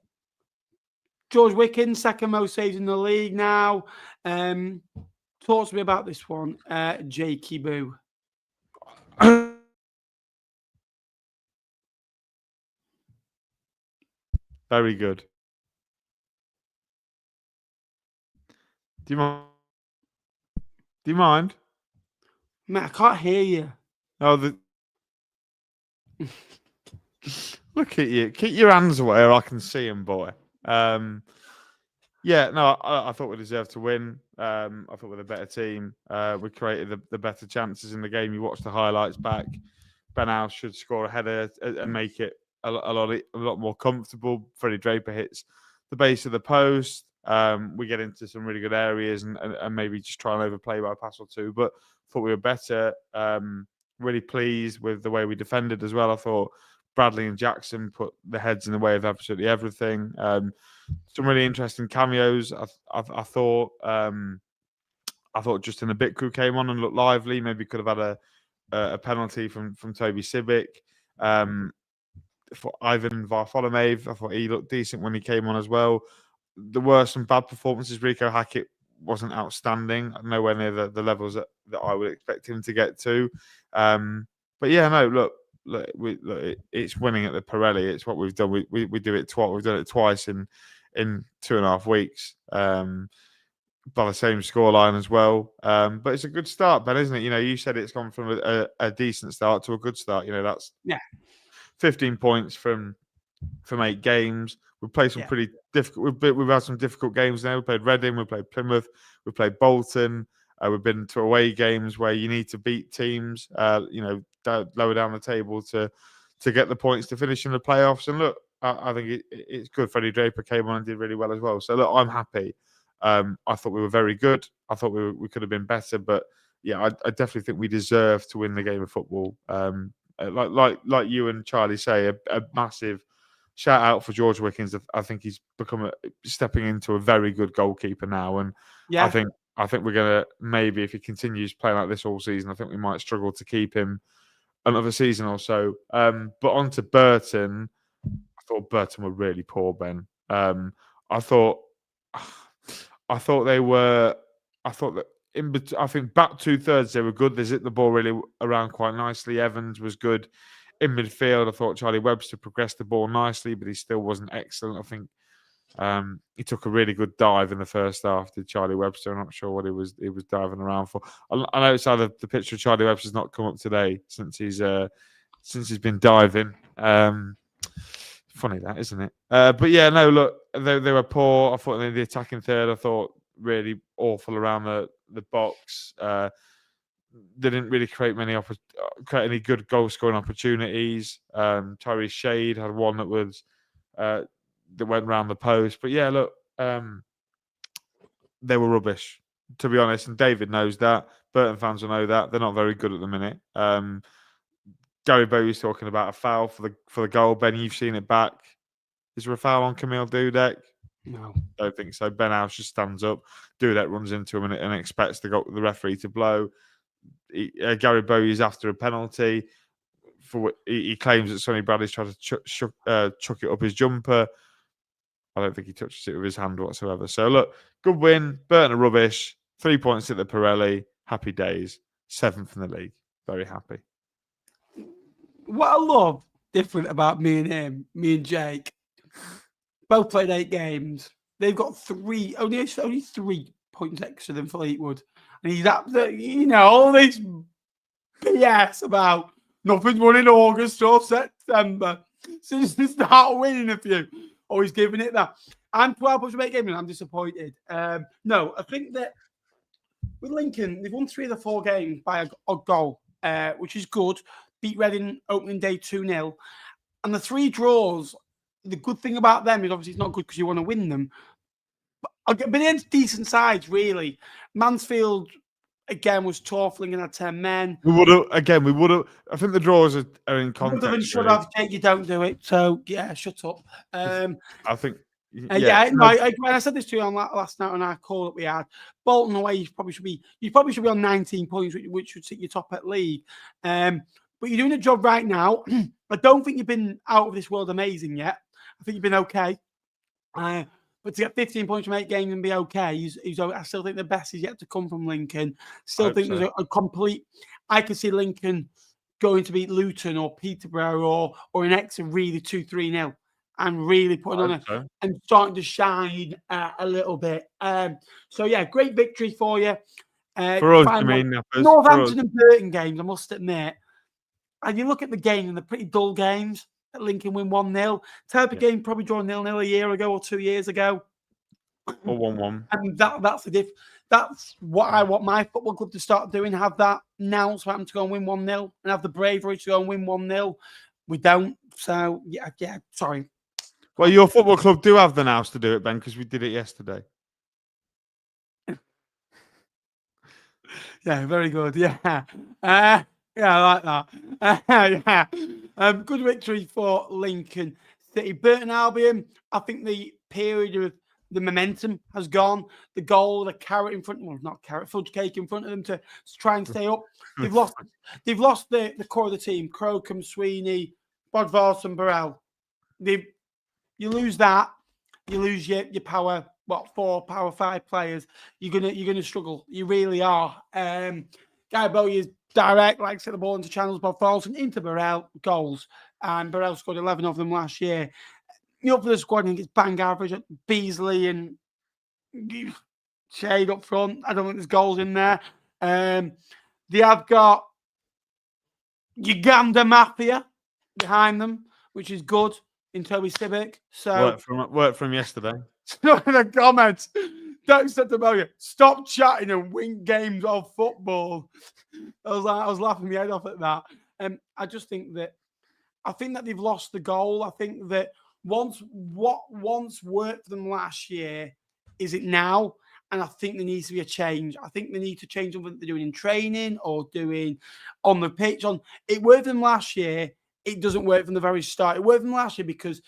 George Wicken, second most saves in the league now. Talk to me about this one, Jakey Boo. Very good. Do you mind? Mate, I can't hear you. Oh, look at you. Keep your hands away or I can see them, boy. Yeah, no, I thought we deserved to win. I thought we were the better team. We created the better chances in the game. You watch the highlights back. Ben House should score a header and make it a lot more comfortable. Freddie Draper hits the base of the post. We get into some really good areas and maybe just try and overplay by a pass or two. But thought we were better. Really pleased with the way we defended as well. I thought Bradley and Jackson put the heads in the way of absolutely everything. Some really interesting cameos. I thought Justin Abitku came on and looked lively. Maybe could have had a penalty from Toby Sibic. For Ivan Varfolomave, I thought he looked decent when he came on as well. There were some bad performances. Rico Hackett wasn't outstanding, nowhere near the levels that I would expect him to get to. But yeah, no, look, it's winning at the Pirelli. It's what we've done. We do it twice. We've done it twice in 2.5 weeks. By the same scoreline as well. But it's a good start, Ben, isn't it? You know, you said it's gone from a decent start to a good start. You know, that's 15 points from 8 games. We've played some pretty difficult. We've had some difficult games now. We played Reading, we played Plymouth, we played Bolton. We've been to away games where you need to beat teams, lower down the table to get the points to finish in the playoffs. And look, I think it's good. Freddie Draper came on and did really well as well. So look, I'm happy. I thought we were very good. I thought we could have been better, but yeah, I definitely think we deserve to win the game of football. Like you and Charlie say, a massive shout out for George Wickens. I think he's become stepping into a very good goalkeeper now, and I think we're gonna maybe, if he continues playing like this all season, I think we might struggle to keep him another season or so. But on to Burton. I thought Burton were really poor, Ben. I thought they were. I think back 2/3 they were good. They zipped the ball really around quite nicely. Evans was good in midfield. I thought Charlie Webster progressed the ball nicely, but he still wasn't excellent. I think he took a really good dive in the first half. Did Charlie Webster? I'm not sure what he was diving around for. I noticed the picture of Charlie Webster's not come up today since he's been diving. Funny that, isn't it? But yeah, no, look, they were poor. I thought in the attacking third, I thought really awful around the box. They didn't really create any good goal scoring opportunities. Tyrese Shade had one that was that went round the post. But yeah, look, they were rubbish, to be honest. And David knows that. Burton fans will know that. They're not very good at the minute. Gary Bowie's talking about a foul for the goal. Ben, you've seen it back. Is there a foul on Camille Dudek? No. I don't think so. Ben House just stands up. Dudek runs into him and expects the referee to blow. Gary Bowie's after a penalty. He claims that Sonny Bradley's tried to chuck it up his jumper. I don't think he touches it with his hand whatsoever. So look, good win. Burton are rubbish. 3 points at the Pirelli. Happy days. 7th in the league. Very happy. What I love different about me and Jake, both played 8 games. They've got only 3 points extra than Fleetwood. And he's absolutely, all this BS about Nothing's won in August or September. Since the start of winning a few. Always giving it that. I'm 12 points to make game and I'm disappointed. No, I think that with Lincoln, they've won 3 of the 4 games by a goal, which is good. Beat Reading opening day 2-0. And the 3 draws, the good thing about them is obviously it's not good because you want to win them. But it's decent sides, really. Mansfield, again, was tough. Lincoln had 10 men. We would have. I think the draws are in context. Would have shut off, Jake, you don't do it. So, yeah, shut up. I think... I said this to you on last night on our call that we had. Bolton away, you probably should be on 19 points, which would sit you top at league. But you're doing a job right now. I don't think you've been out of this world amazing yet. I think you've been okay. But to get 15 points from 8 games and be okay, I still think the best is yet to come from Lincoln. Still think there's a complete... I could see Lincoln going to beat Luton or Peterborough or in Exeter really 2-3-0 and really putting on and starting to shine a little bit. So, yeah, great victory for you. For us, I mean. Northampton and Burton games, I must admit. And you look at the game, and they're pretty dull games. Lincoln win 1-0. Type of game probably drawn 0-0 a year ago or 2 years ago. Or 1-1. And that's the diff. That's what I want my football club to start doing. Have that now for them to go and win 1-0 and have the bravery to go and win 1-0. We don't. So, yeah, sorry. Well, your football club do have the nous to do it, Ben, because we did it yesterday. Yeah, very good. Yeah. Yeah, I like that. Good victory for Lincoln City. Burton Albion, I think the period of the momentum has gone. The goal, the carrot in front, well, not carrot, fudge cake in front of them to try and stay up. They've lost the core of the team. Crocombe, Sweeney, Bodvars and Burrell. You lose that, you lose your power, 4 power 5 players. You're gonna struggle. You really are. Guy Bowyer's direct, like set the ball into channels, Bob Falson into Burrell, goals. And Burrell scored 11 of them last year. For the squad, I think it's bang average at Beasley and Shade up front. I don't think there's goals in there. They have got Uganda Mafia behind them, which is good in Toby Civic. So worked from yesterday. In the comments. Don't set the Bowie. Stop chatting and win games of football. I was laughing my head off at that. I just think that they've lost the goal. I think that once worked for them last year, is it now? And I think there needs to be a change. I think they need to change something they're doing in training or doing on the pitch. It worked for them last year. It doesn't work from the very start. It worked for them last year because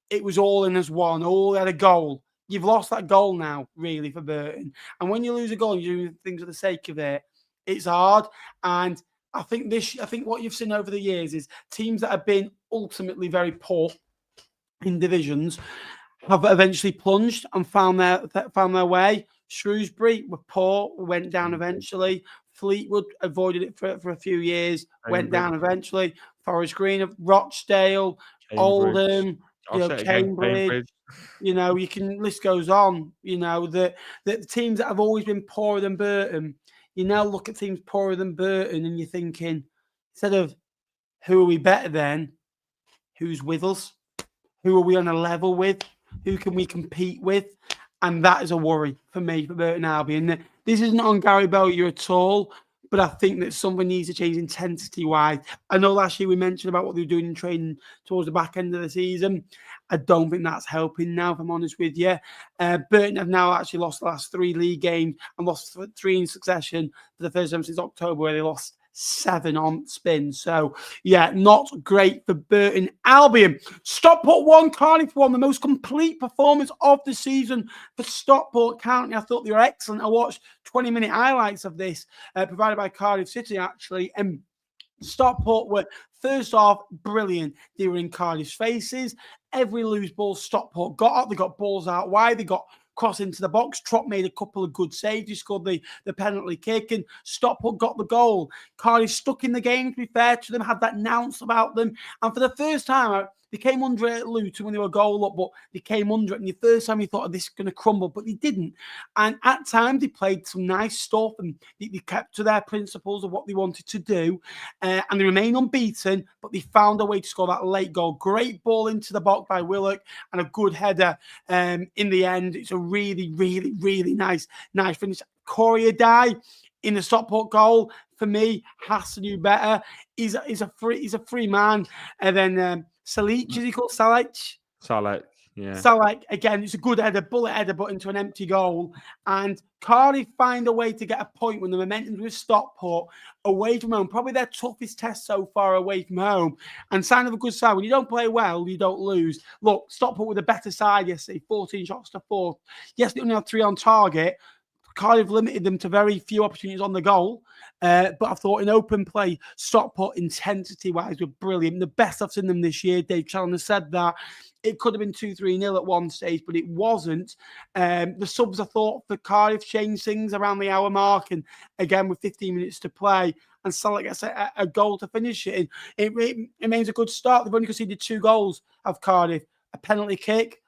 it was all in as one. All had a goal. You've lost that goal now, really, for Burton. And when you lose a goal and you're doing things for the sake of it, it's hard. And I think what you've seen over the years is teams that have been ultimately very poor in divisions have eventually plunged and found their way. Shrewsbury were poor, went down eventually. Fleetwood avoided it for a few years, went down eventually. Forest Green, Rochdale, Oldham, Cambridge. You can list goes on. The teams that have always been poorer than Burton. You now look at teams poorer than Burton, and you're thinking, instead of who are we better than, who's with us? Who are we on a level with? Who can we compete with? And that is a worry for me for Burton Albion. This isn't on Gary Bowyer at all, but I think that something needs to change intensity-wise. I know last year we mentioned about what they were doing in training towards the back end of the season. I don't think that's helping now, if I'm honest with you. Burton have now actually lost the last 3 league games and lost 3 in succession for the first time since October, where they lost 7 on spin. So, yeah, not great for Burton Albion. Stockport 1, Cardiff 1, the most complete performance of the season for Stockport County. I thought they were excellent. I watched 20-minute highlights of this, provided by Cardiff City, actually. And Stockport were, first off, brilliant. They were in Cardiff's faces. Every loose ball Stockport got up. They got balls out wide. They got cross into the box. Trott made a couple of good saves. He scored the penalty kick, and Stockport got the goal. Cardiff stuck in the game, to be fair to them, had that nous about them. And for the first time, They came under at Luton when they were goal up, but they came under it. And the first time you thought, this is going to crumble, but they didn't. And at times, they played some nice stuff and they kept to their principles of what they wanted to do. And they remain unbeaten, but they found a way to score that late goal. Great ball into the box by Willock and a good header in the end. It's a really, really, really nice finish. Corey Adai in the Stockport goal, for me, has to do better. He's a free man. And then Salic, is he called Salic? Salic, yeah. Salic, again, it's a good header, bullet header, but into an empty goal. And Cardiff find a way to get a point when the momentum's with Stockport away from home. Probably their toughest test so far away from home. And sign of a good side. When you don't play well, you don't lose. Look, Stockport with a better side yesterday, 14 shots to 4. Yes, they only had 3 on target. Cardiff limited them to very few opportunities on the goal. But I thought in open play, Stockport intensity-wise were brilliant. The best I've seen them this year. Dave Challoner said that. It could have been 2-3-0 at one stage, but it wasn't. The subs, I thought, for Cardiff changed things around the hour mark. And again, with 15 minutes to play, and Salah gets a goal to finish it. And it remains a good start. They've only conceded 2 goals of Cardiff. A penalty kick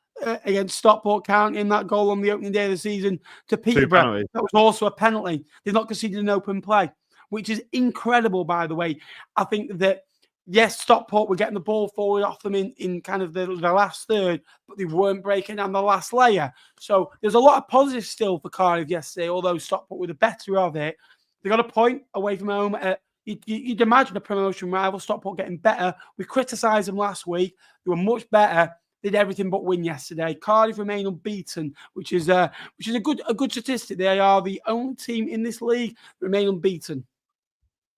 against Stockport counting that goal on the opening day of the season to Peterborough. That was also a penalty. They've not conceded an open play, which is incredible, by the way. I think that, yes, Stockport were getting the ball forward off them in kind of the last third, but they weren't breaking down the last layer. So there's a lot of positives still for Cardiff yesterday, although Stockport were the better of it. They got a point away from home. You'd imagine a promotion rival, Stockport getting better. We criticised them last week. They were much better. Did everything but win yesterday. Cardiff remain unbeaten, which is a good statistic. They are the only team in this league that remain unbeaten.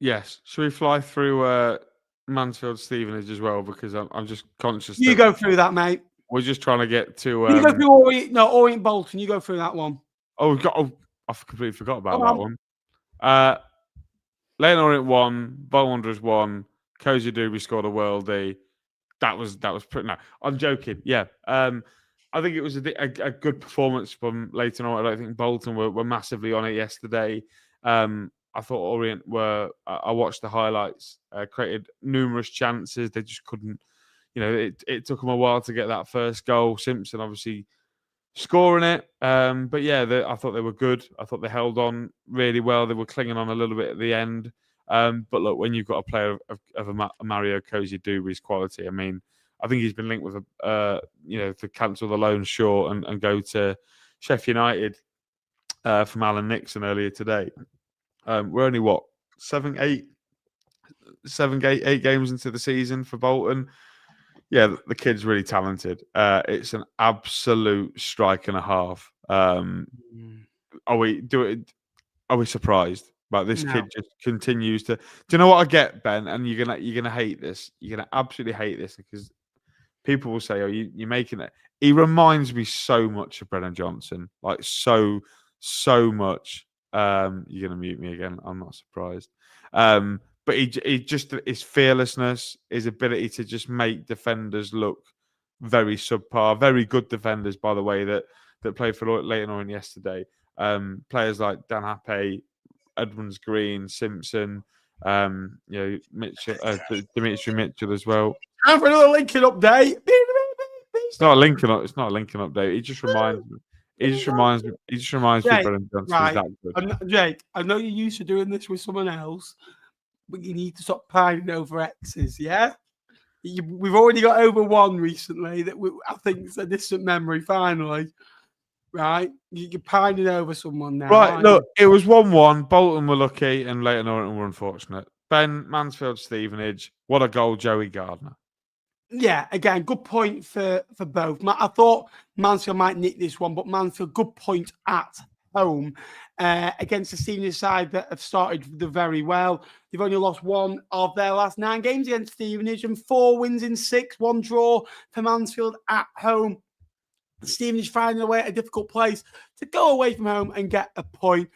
Yes. Should we fly through Mansfield Stevenage as well? Because I'm just conscious. You go through that, mate. We're just trying to get to. You go through Orient Bolton. You go through that one. I completely forgot about that one. Leyton Orient 1, Bolton Wanderers 1, Cozy Doobie scored a worldie. That was pretty. No, I'm joking. Yeah, I think it was a good performance from Leyton Orient. I don't think Bolton were massively on it yesterday. I thought Orient were. I watched the highlights. Created numerous chances. They just couldn't. It took them a while to get that first goal. Simpson obviously scoring it. But yeah, I thought they were good. I thought they held on really well. They were clinging on a little bit at the end. But look, when you've got a player of a Mario Cozy Doobie's quality, I mean, I think he's been linked with to cancel the loan short and go to Sheffield United from Alan Nixon earlier today. We're only 8 games into the season for Bolton. Yeah, the kid's really talented. It's an absolute strike and a half. Are we surprised? But this kid just continues to. Do you know what I get, Ben? And you're gonna hate this. You're gonna absolutely hate this because people will say, "Oh, you're making it." He reminds me so much of Brennan Johnson, like so much. You're gonna mute me again. I'm not surprised. But he just his fearlessness, his ability to just make defenders look very subpar, very good defenders, by the way, that played for Leyton Orient yesterday. Players like Dan Happe, Edmonds Green, Simpson, Mitchell, Dimitri Mitchell as well. Time for another Lincoln update. It's not a Lincoln update. He just reminds me. He just reminds me of Brennan Johnson. Right. He's that good. Jake, I know you're used to doing this with someone else, but you need to stop pining over X's, yeah? We've already got over one recently that I think it's a distant memory, finally. Right? You're pining over someone now. Right, look, it was 1-1. Bolton were lucky and Leyton Orient were unfortunate. Ben, Mansfield, Stevenage. What a goal, Joey Gardner. Yeah, again, good point for both. I thought Mansfield might nick this one, but Mansfield, good point at home against the Stevenage side that have started very well. They've only lost 1 of their last 9 games against Stevenage and 4 wins in 6, 1 draw for Mansfield at home. Stevenage finding their way at a difficult place to go away from home and get a point.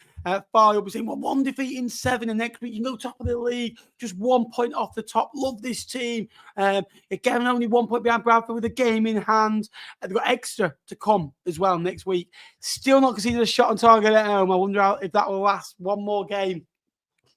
Farley will be saying, 1 defeat in 7, and next week you can go top of the league, just 1 point off the top. Love this team. Again, only 1 point behind Bradford with a game in hand. They've got Exeter to come as well next week. Still not conceded a shot on target at home. I wonder if that will last one more game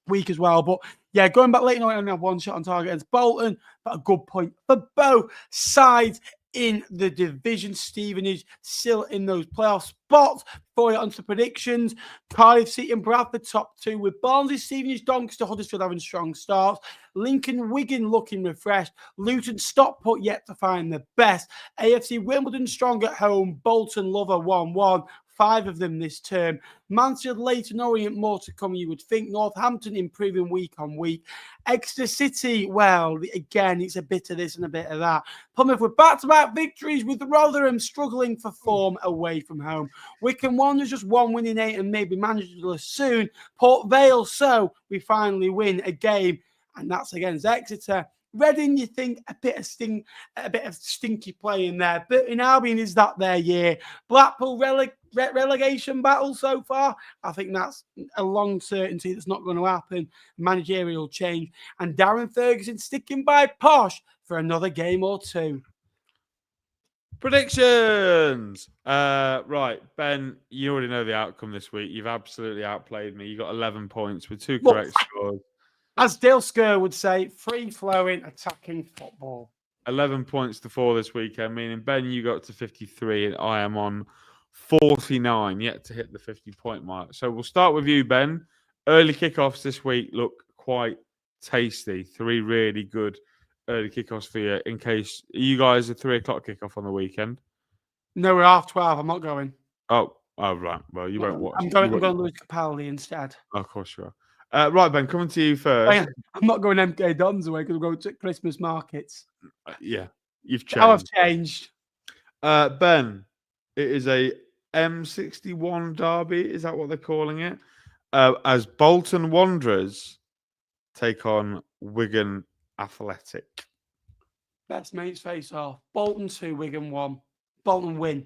week as well. But Yeah, going back Leyton only had one shot on target against Bolton, but a good point for both sides in the division. Stevenage still in those playoff spots. Before we get onto predictions, Cardiff, City and Bradford top 2 with Barnsley, Stevenage, Doncaster, Huddersfield having strong starts. Lincoln, Wigan looking refreshed. Luton, Stockport yet to find the best. AFC Wimbledon strong at home. Bolton, Lover 1-1. 5 of them this term. Mansfield, Leyton, Orient, more to come, you would think. Northampton improving week on week. Exeter City, well, again, it's a bit of this and a bit of that. Plymouth with back-to-back victories with Rotherham struggling for form away from home. Wycombe Wanderers just 1 win in 8 and maybe manageable soon. Port Vale, so we finally win a game, and that's against Exeter. Reading, you think a bit of stinky play in there. But in Albion, is that their year? Blackpool relegation battle so far. I think that's a long certainty that's not going to happen. Managerial change. And Darren Ferguson sticking by Posh for another game or two. Predictions. Right, Ben, you already know the outcome this week. You've absolutely outplayed me. You got 11 points with 2 correct scores. As Dale Skur would say, free-flowing attacking football. 11 points to 4 this weekend, meaning Ben, you got to 53 and I am on 49, yet to hit the 50-point mark. So we'll start with you, Ben. Early kickoffs this week look quite tasty. 3 really good early kickoffs for you. In case you guys are 3 o'clock kickoff on the weekend. No, we're 12:30. I'm not going. Oh, right. Well, you won't watch. I'm going to Lewis Capaldi instead. Oh, of course you are. Right, Ben, coming to you first. I'm not going MK Dons away because I'm going to Christmas markets. Yeah, you've changed. How I've changed. Ben, it is a M61 derby. Is that what they're calling it? As Bolton Wanderers take on Wigan Athletic. Best mates face off. Bolton 2, Wigan 1. Bolton win.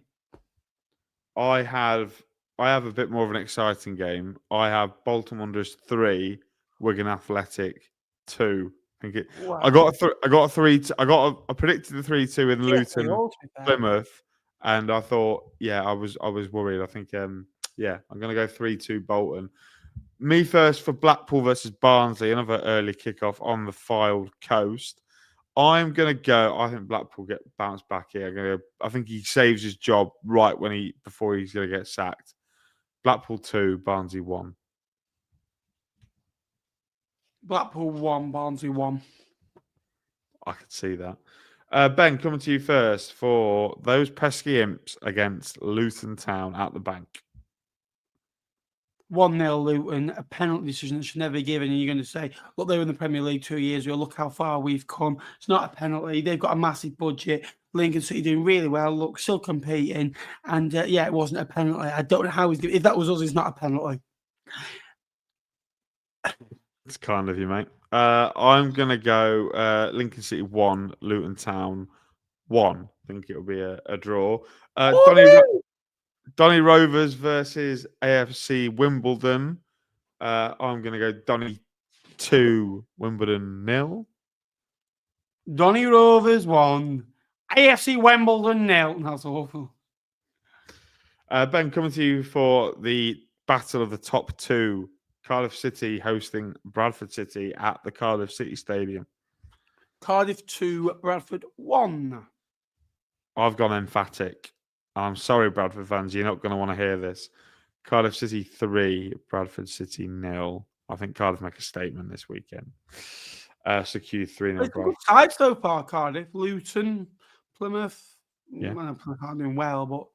I have a bit more of an exciting game. I have Bolton Wanderers 3, Wigan Athletic 2. Wow. I predicted the 3-2 in Luton, Plymouth, and I thought, I was worried. I think, I'm going to go 3-2 Bolton. Me first for Blackpool versus Barnsley, another early kickoff on the Fylde coast. I'm going to go. I think Blackpool get bounced back here. I think he saves his job right before he's going to get sacked. Blackpool 2, Barnsley 1. Blackpool 1, Barnsley 1. I could see that. Ben, coming to you first for those pesky imps against Luton Town at the Bank. 1-0 Luton, a penalty decision that should never be given. And you're going to say, look, they were in the Premier League 2 years ago. Look how far we've come. It's not a penalty. They've got a massive budget. Lincoln City doing really well. Look, still competing. And it wasn't a penalty. I don't know how if that was us, it's not a penalty. It's kind of you, mate. I'm going to go Lincoln City 1, Luton Town 1. I think it'll be a draw. Donny Rovers versus AFC Wimbledon. I'm going to go Donny 2, Wimbledon 0. Donny Rovers 1, AFC Wimbledon 0. That's awful. Ben, coming to you for the battle of the top 2. Cardiff City hosting Bradford City at the Cardiff City Stadium. Cardiff 2, Bradford 1. I've gone emphatic. I'm sorry, Bradford fans, you're not going to want to hear this. Cardiff City 3, Bradford City 0. I think Cardiff make a statement this weekend. Secure 3-0 Bradford. Side so far, Cardiff, Luton, Plymouth. Yeah. Plymouth aren't doing well, but.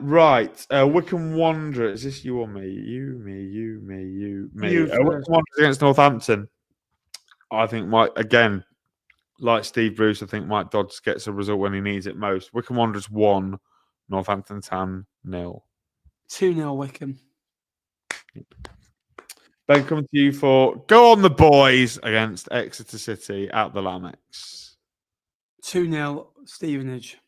Right. Wycombe Wanderers. Is this you or me? You, me. Wycombe Wanderers against Northampton. I think like Steve Bruce, I think Mike Dodds gets a result when he needs it most. Wycombe Wanderers 1, Northampton Town 0. 2-0 Wycombe. Ben, coming to you for Go On the Boys against Exeter City at the Lamex. 2-0 Stevenage.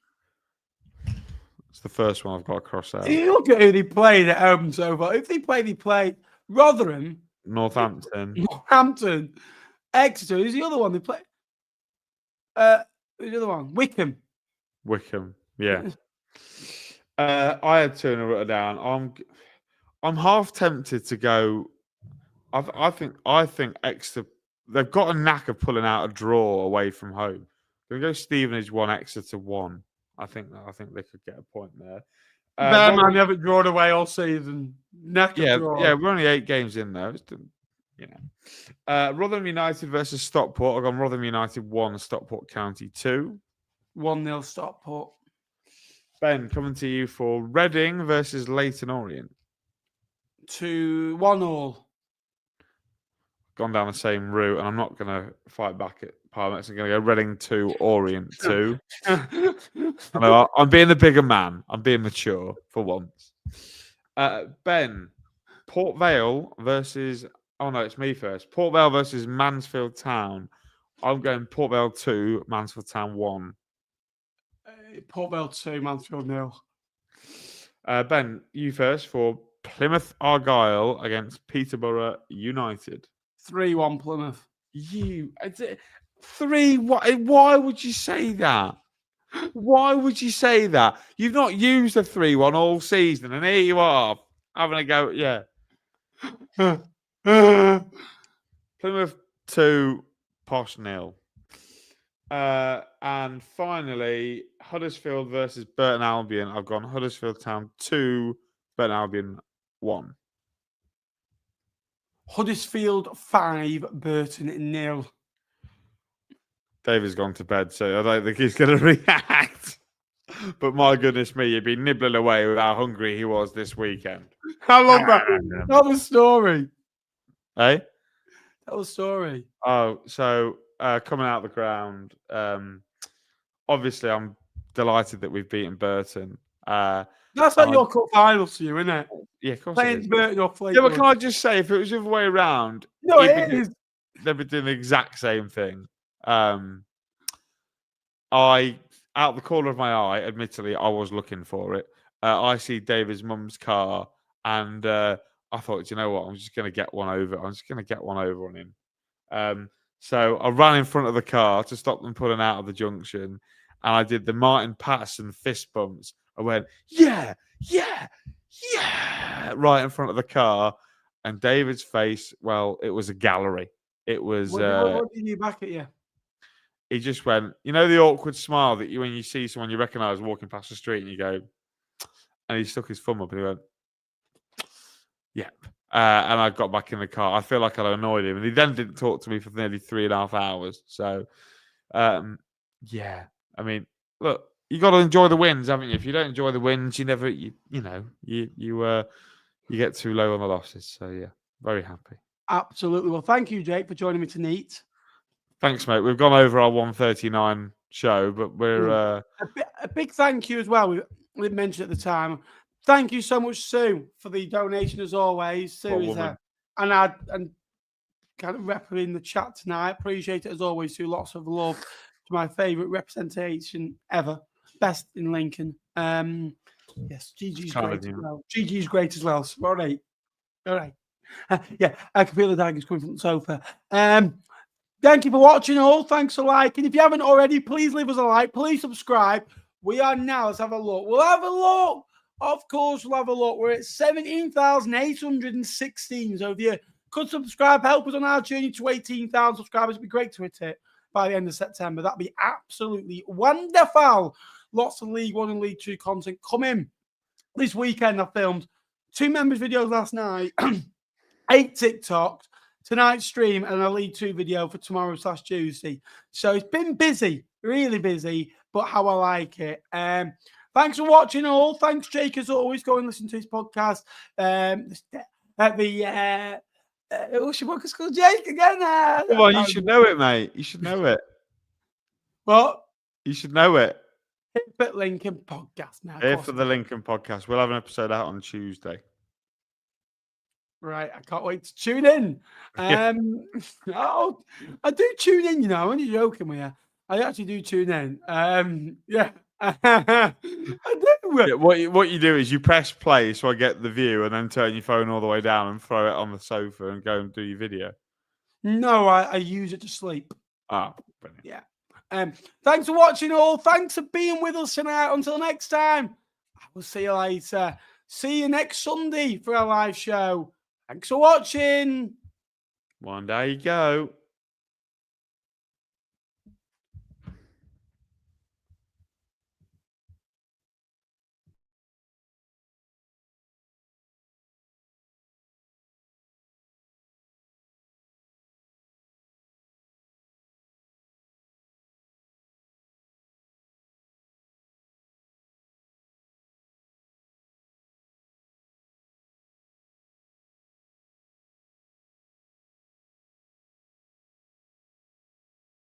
It's the first one I've got to cross out. You look at who they played at home so far. If they played Rotherham, Northampton, Exeter. Who's the other one they played? Who's the other one? Wycombe, yeah. I had 2 in a row down. I'm half tempted to go. I think Exeter, they've got a knack of pulling out a draw away from home. They go Stevenage 1, Exeter 1. I think they could get a point there. Man, they haven't drawn away all season. Yeah, we're only 8 games in there. Rotherham United versus Stockport. I've gone Rotherham United 1, Stockport County 2. 1-0 Stockport. Ben, coming to you for Reading versus Leyton Orient. 1-1. Gone down the same route, and I'm not going to fight back at Parliament. I'm going to go Reading 2, Orient 2. I'm being the bigger man. I'm being mature for once. Ben, Port Vale versus... Oh, no, it's me first. Port Vale versus Mansfield Town. I'm going Port Vale 2, Mansfield Town 1. Port Vale 2, Mansfield 0. Ben, you first for Plymouth Argyle against Peterborough United. 3-1 Plymouth. 3. Why would you say that? Why would you say that? You've not used a 3-1 all season, and here you are having a go. Yeah. Plymouth 2, Posh 0. And finally, Huddersfield versus Burton Albion. I've gone Huddersfield Town 2, Burton Albion 1. Huddersfield 5, Burton 0. David's gone to bed, so I don't think he's going to react. But my goodness me, you'd be nibbling away with how hungry he was this weekend. I love that. That was story. Hey? That was story. Oh, so coming out of the ground, obviously I'm delighted that we've beaten Burton. That's like your cup finals to you, isn't it? Yeah, of course. Playing Burton off. Yeah, but can I just say, if it was the other way around, no, it is. They'd be doing the exact same thing. Out the corner of my eye, admittedly, I was looking for it. I see David's mum's car, and I thought, you know what? I'm just going to get one over. I'm just going to get one over on him. So I ran in front of the car to stop them pulling out of the junction, and I did the Martin Patterson fist bumps. I went, yeah, right in front of the car, and David's face, well, it was a gallery. It was. What did you back at you? He just went, you know, the awkward smile that when you see someone you recognise walking past the street, and you go, and he stuck his thumb up and he went, yep. And I got back in the car. I feel like I annoyed him, and he then didn't talk to me for nearly 3.5 hours. So, yeah, I mean, look, you got to enjoy the wins, haven't you? If you don't enjoy the wins, you never, you get too low on the losses. So yeah, very happy. Absolutely. Well, thank you, Jake, for joining me tonight. Thanks, mate. We've gone over our 1:39 show, but we're a big thank you as well. We mentioned at the time. Thank you so much, Sue, for the donation as always. Sue is and kind of repping in the chat tonight. Appreciate it as always, Sue. Lots of love to my favourite representation ever. Best in Lincoln. Yes, Gigi's great as well. Gigi's great as well. So, all right. Yeah, I can feel the daggers coming from the sofa. Thank you for watching all. Thanks for liking. If you haven't already, please leave us a like. Please subscribe. We are now, let's have a look. We'll have a look. Of course, we'll have a look. We're at 17,816. So if you could subscribe, help us on our journey to 18,000 subscribers. It'd be great to hit it by the end of September. That'd be absolutely wonderful. Lots of League 1 and League 2 content coming. This weekend, I filmed 2 members' videos last night, 8 TikToks, tonight's stream, and a League 2 video for tomorrow/Tuesday. So it's been busy, really busy, but how I like it. Thanks for watching all. Thanks, Jake, as always. Go and listen to his podcast. What's your podcast called? Jake again. Come on, you should know it, mate. You should know it. What? You should know it. Hit Lincoln podcast now. Here for the Lincoln podcast. We'll have an episode out on Tuesday. Right, I can't wait to tune in. I do tune in, you know. I'm only joking with you. I actually do tune in. Yeah. I do. Yeah, what you do is you press play so I get the view, and then turn your phone all the way down and throw it on the sofa and go and do your video. No, I use it to sleep. Ah, brilliant. Yeah. Thanks for watching all. Thanks for being with us tonight. Until next time, I will see you later. See you next Sunday for our live show. Thanks for watching. One day you go.